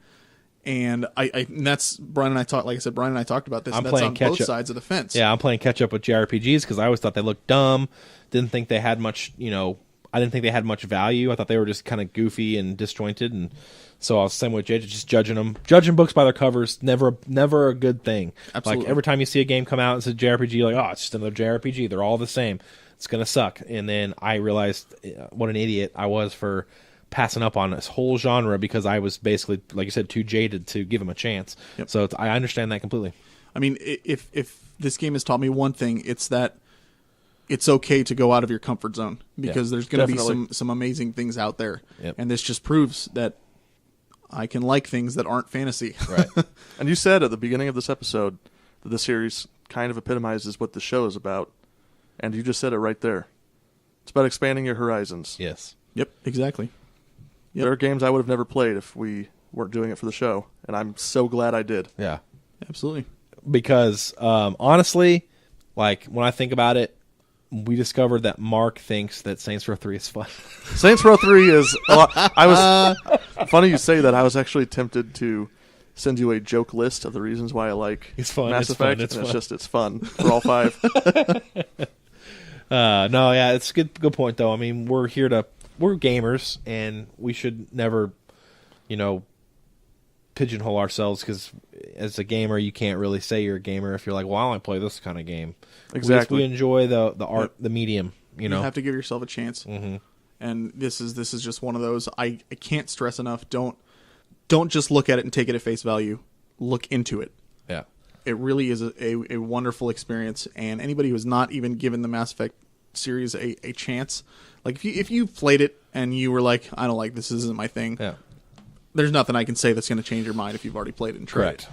And and that's Brian and I talked. Like I said, Brian and I talked about this. I'm that's playing on catch both up. sides of the fence. Yeah, I'm playing catch up with JRPGs because I always thought they looked dumb. Didn't think they had much. I didn't think they had much value. I thought they were just kind of goofy and disjointed, and so I was the same with JJ, just judging them. Judging books by their covers, never a good thing. Absolutely. Like every time you see a game come out and says JRPG, you're like, oh, it's just another JRPG. They're all the same. It's gonna suck. And then I realized what an idiot I was for passing up on this whole genre because I was basically, like you said, too jaded to give them a chance. Yep. So I understand that completely. I mean, if this game has taught me one thing, it's that it's okay to go out of your comfort zone because there's going to be some amazing things out there. Yep. And this just proves that I can like things that aren't fantasy. Right. And you said at the beginning of this episode that the series kind of epitomizes what the show is about. And you just said it right there. It's about expanding your horizons. Yes. Yep, exactly. Yep. There are games I would have never played if we weren't doing it for the show. And I'm so glad I did. Yeah. Absolutely. Because honestly, like when I think about it, we discovered that Mark thinks that Saints Row 3 is fun. Saints Row 3 is... funny you say that. I was actually tempted to send you a joke list of the reasons why I like Mass Effect. It's fun for all five. No, yeah, it's a good point, though. I mean, we're gamers, and we should never, pigeonhole ourselves because as a gamer, you can't really say you're a gamer if you're like, well, I only play this kind of game. Exactly. We enjoy the art, the medium. You know, have to give yourself a chance. Mm-hmm. And this is just one of those. I can't stress enough. Don't just look at it and take it at face value. Look into it. Yeah. It really is a wonderful experience. And anybody who has not even given the Mass Effect series a chance, like if you played it and you were like, I don't like this isn't my thing. Yeah. There's nothing I can say that's going to change your mind if you've already played it and tried Correct. it.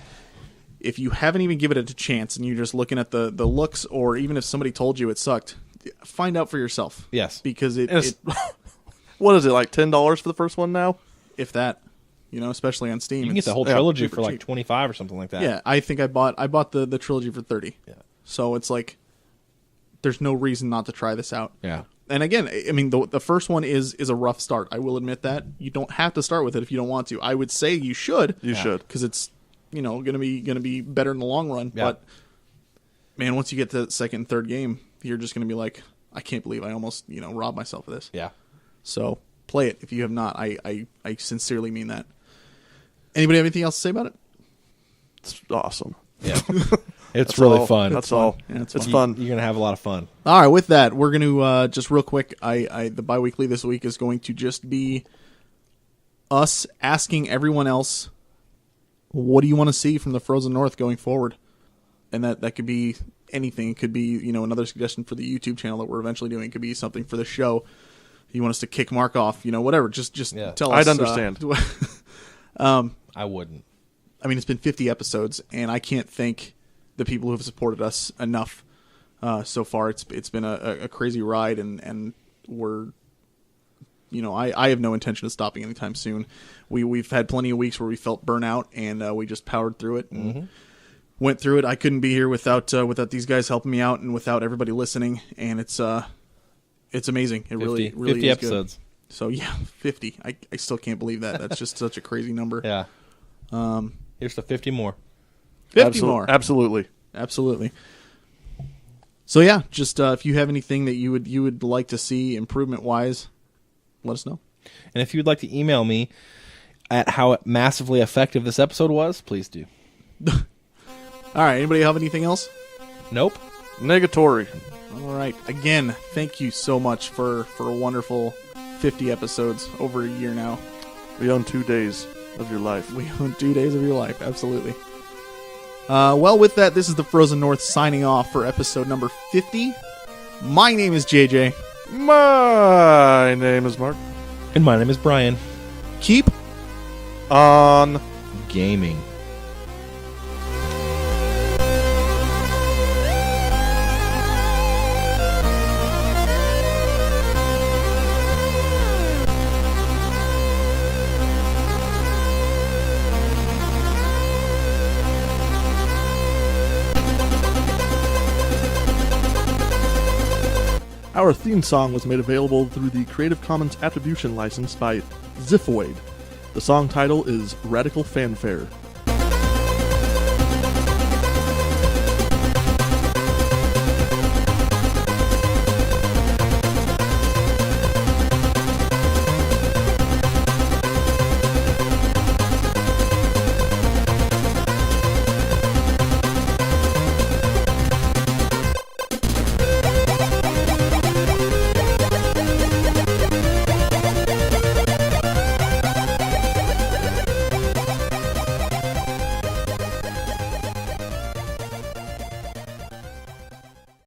If you haven't even given it a chance and you're just looking at the looks, or even if somebody told you it sucked, find out for yourself. Yes. Because it what is it, like $10 for the first one now? if that, especially on Steam. You can get the whole trilogy for like $25 or something like that. Yeah, I think I bought the trilogy for $30. Yeah. So it's like there's no reason not to try this out. Yeah. And again, I mean, the first one is a rough start. I will admit that. You don't have to start with it if you don't want to. I would say you should. You should, because it's gonna be better in the long run. Yeah. But man, once you get to the second and third game, you're just gonna be like, I can't believe I almost robbed myself of this. Yeah. So play it if you have not. I sincerely mean that. Anybody have anything else to say about it? it's awesome. Yeah. It's That's really all. fun. That's all. Yeah, it's it's fun. fun. You're going to have a lot of fun. All right, with that, we're going to just real quick. The biweekly this week is going to just be us asking everyone else, what do you want to see from the Frozen North going forward? And that could be anything. It could be another suggestion for the YouTube channel that we're eventually doing. It could be something for the show. You want us to kick Mark off? Whatever. Just tell us. I'd understand. I wouldn't. I mean, it's been 50 episodes, and I can't thank the people who have supported us enough so far. It's been a crazy ride, and we're, I have no intention of stopping anytime soon. We've had plenty of weeks where we felt burnout, and we just powered through it and went through it. I couldn't be here without these guys helping me out and without everybody listening, and it's amazing. It 50, really 50 is episodes. good. So yeah, 50. I still can't believe that. That's just such a crazy number. Yeah. Here's the 50 more. 50 more. Absolutely. So yeah, just if you have anything that you would like to see improvement wise, let us know. And if you'd like to email me at how massively effective this episode was, please do. All right. Anybody have anything else? Nope. Negatory. All right. Again, thank you so much for a wonderful 50 episodes over a year now. We own 2 days of your life. We own 2 days of your life. Absolutely. Well, with that, this is the Frozen North signing off for episode number 50. My name is JJ. My name is Mark. And my name is Brian. Keep On Gaming. Our theme song was made available through the Creative Commons Attribution license by Ziphoid. The song title is Radical Fanfare.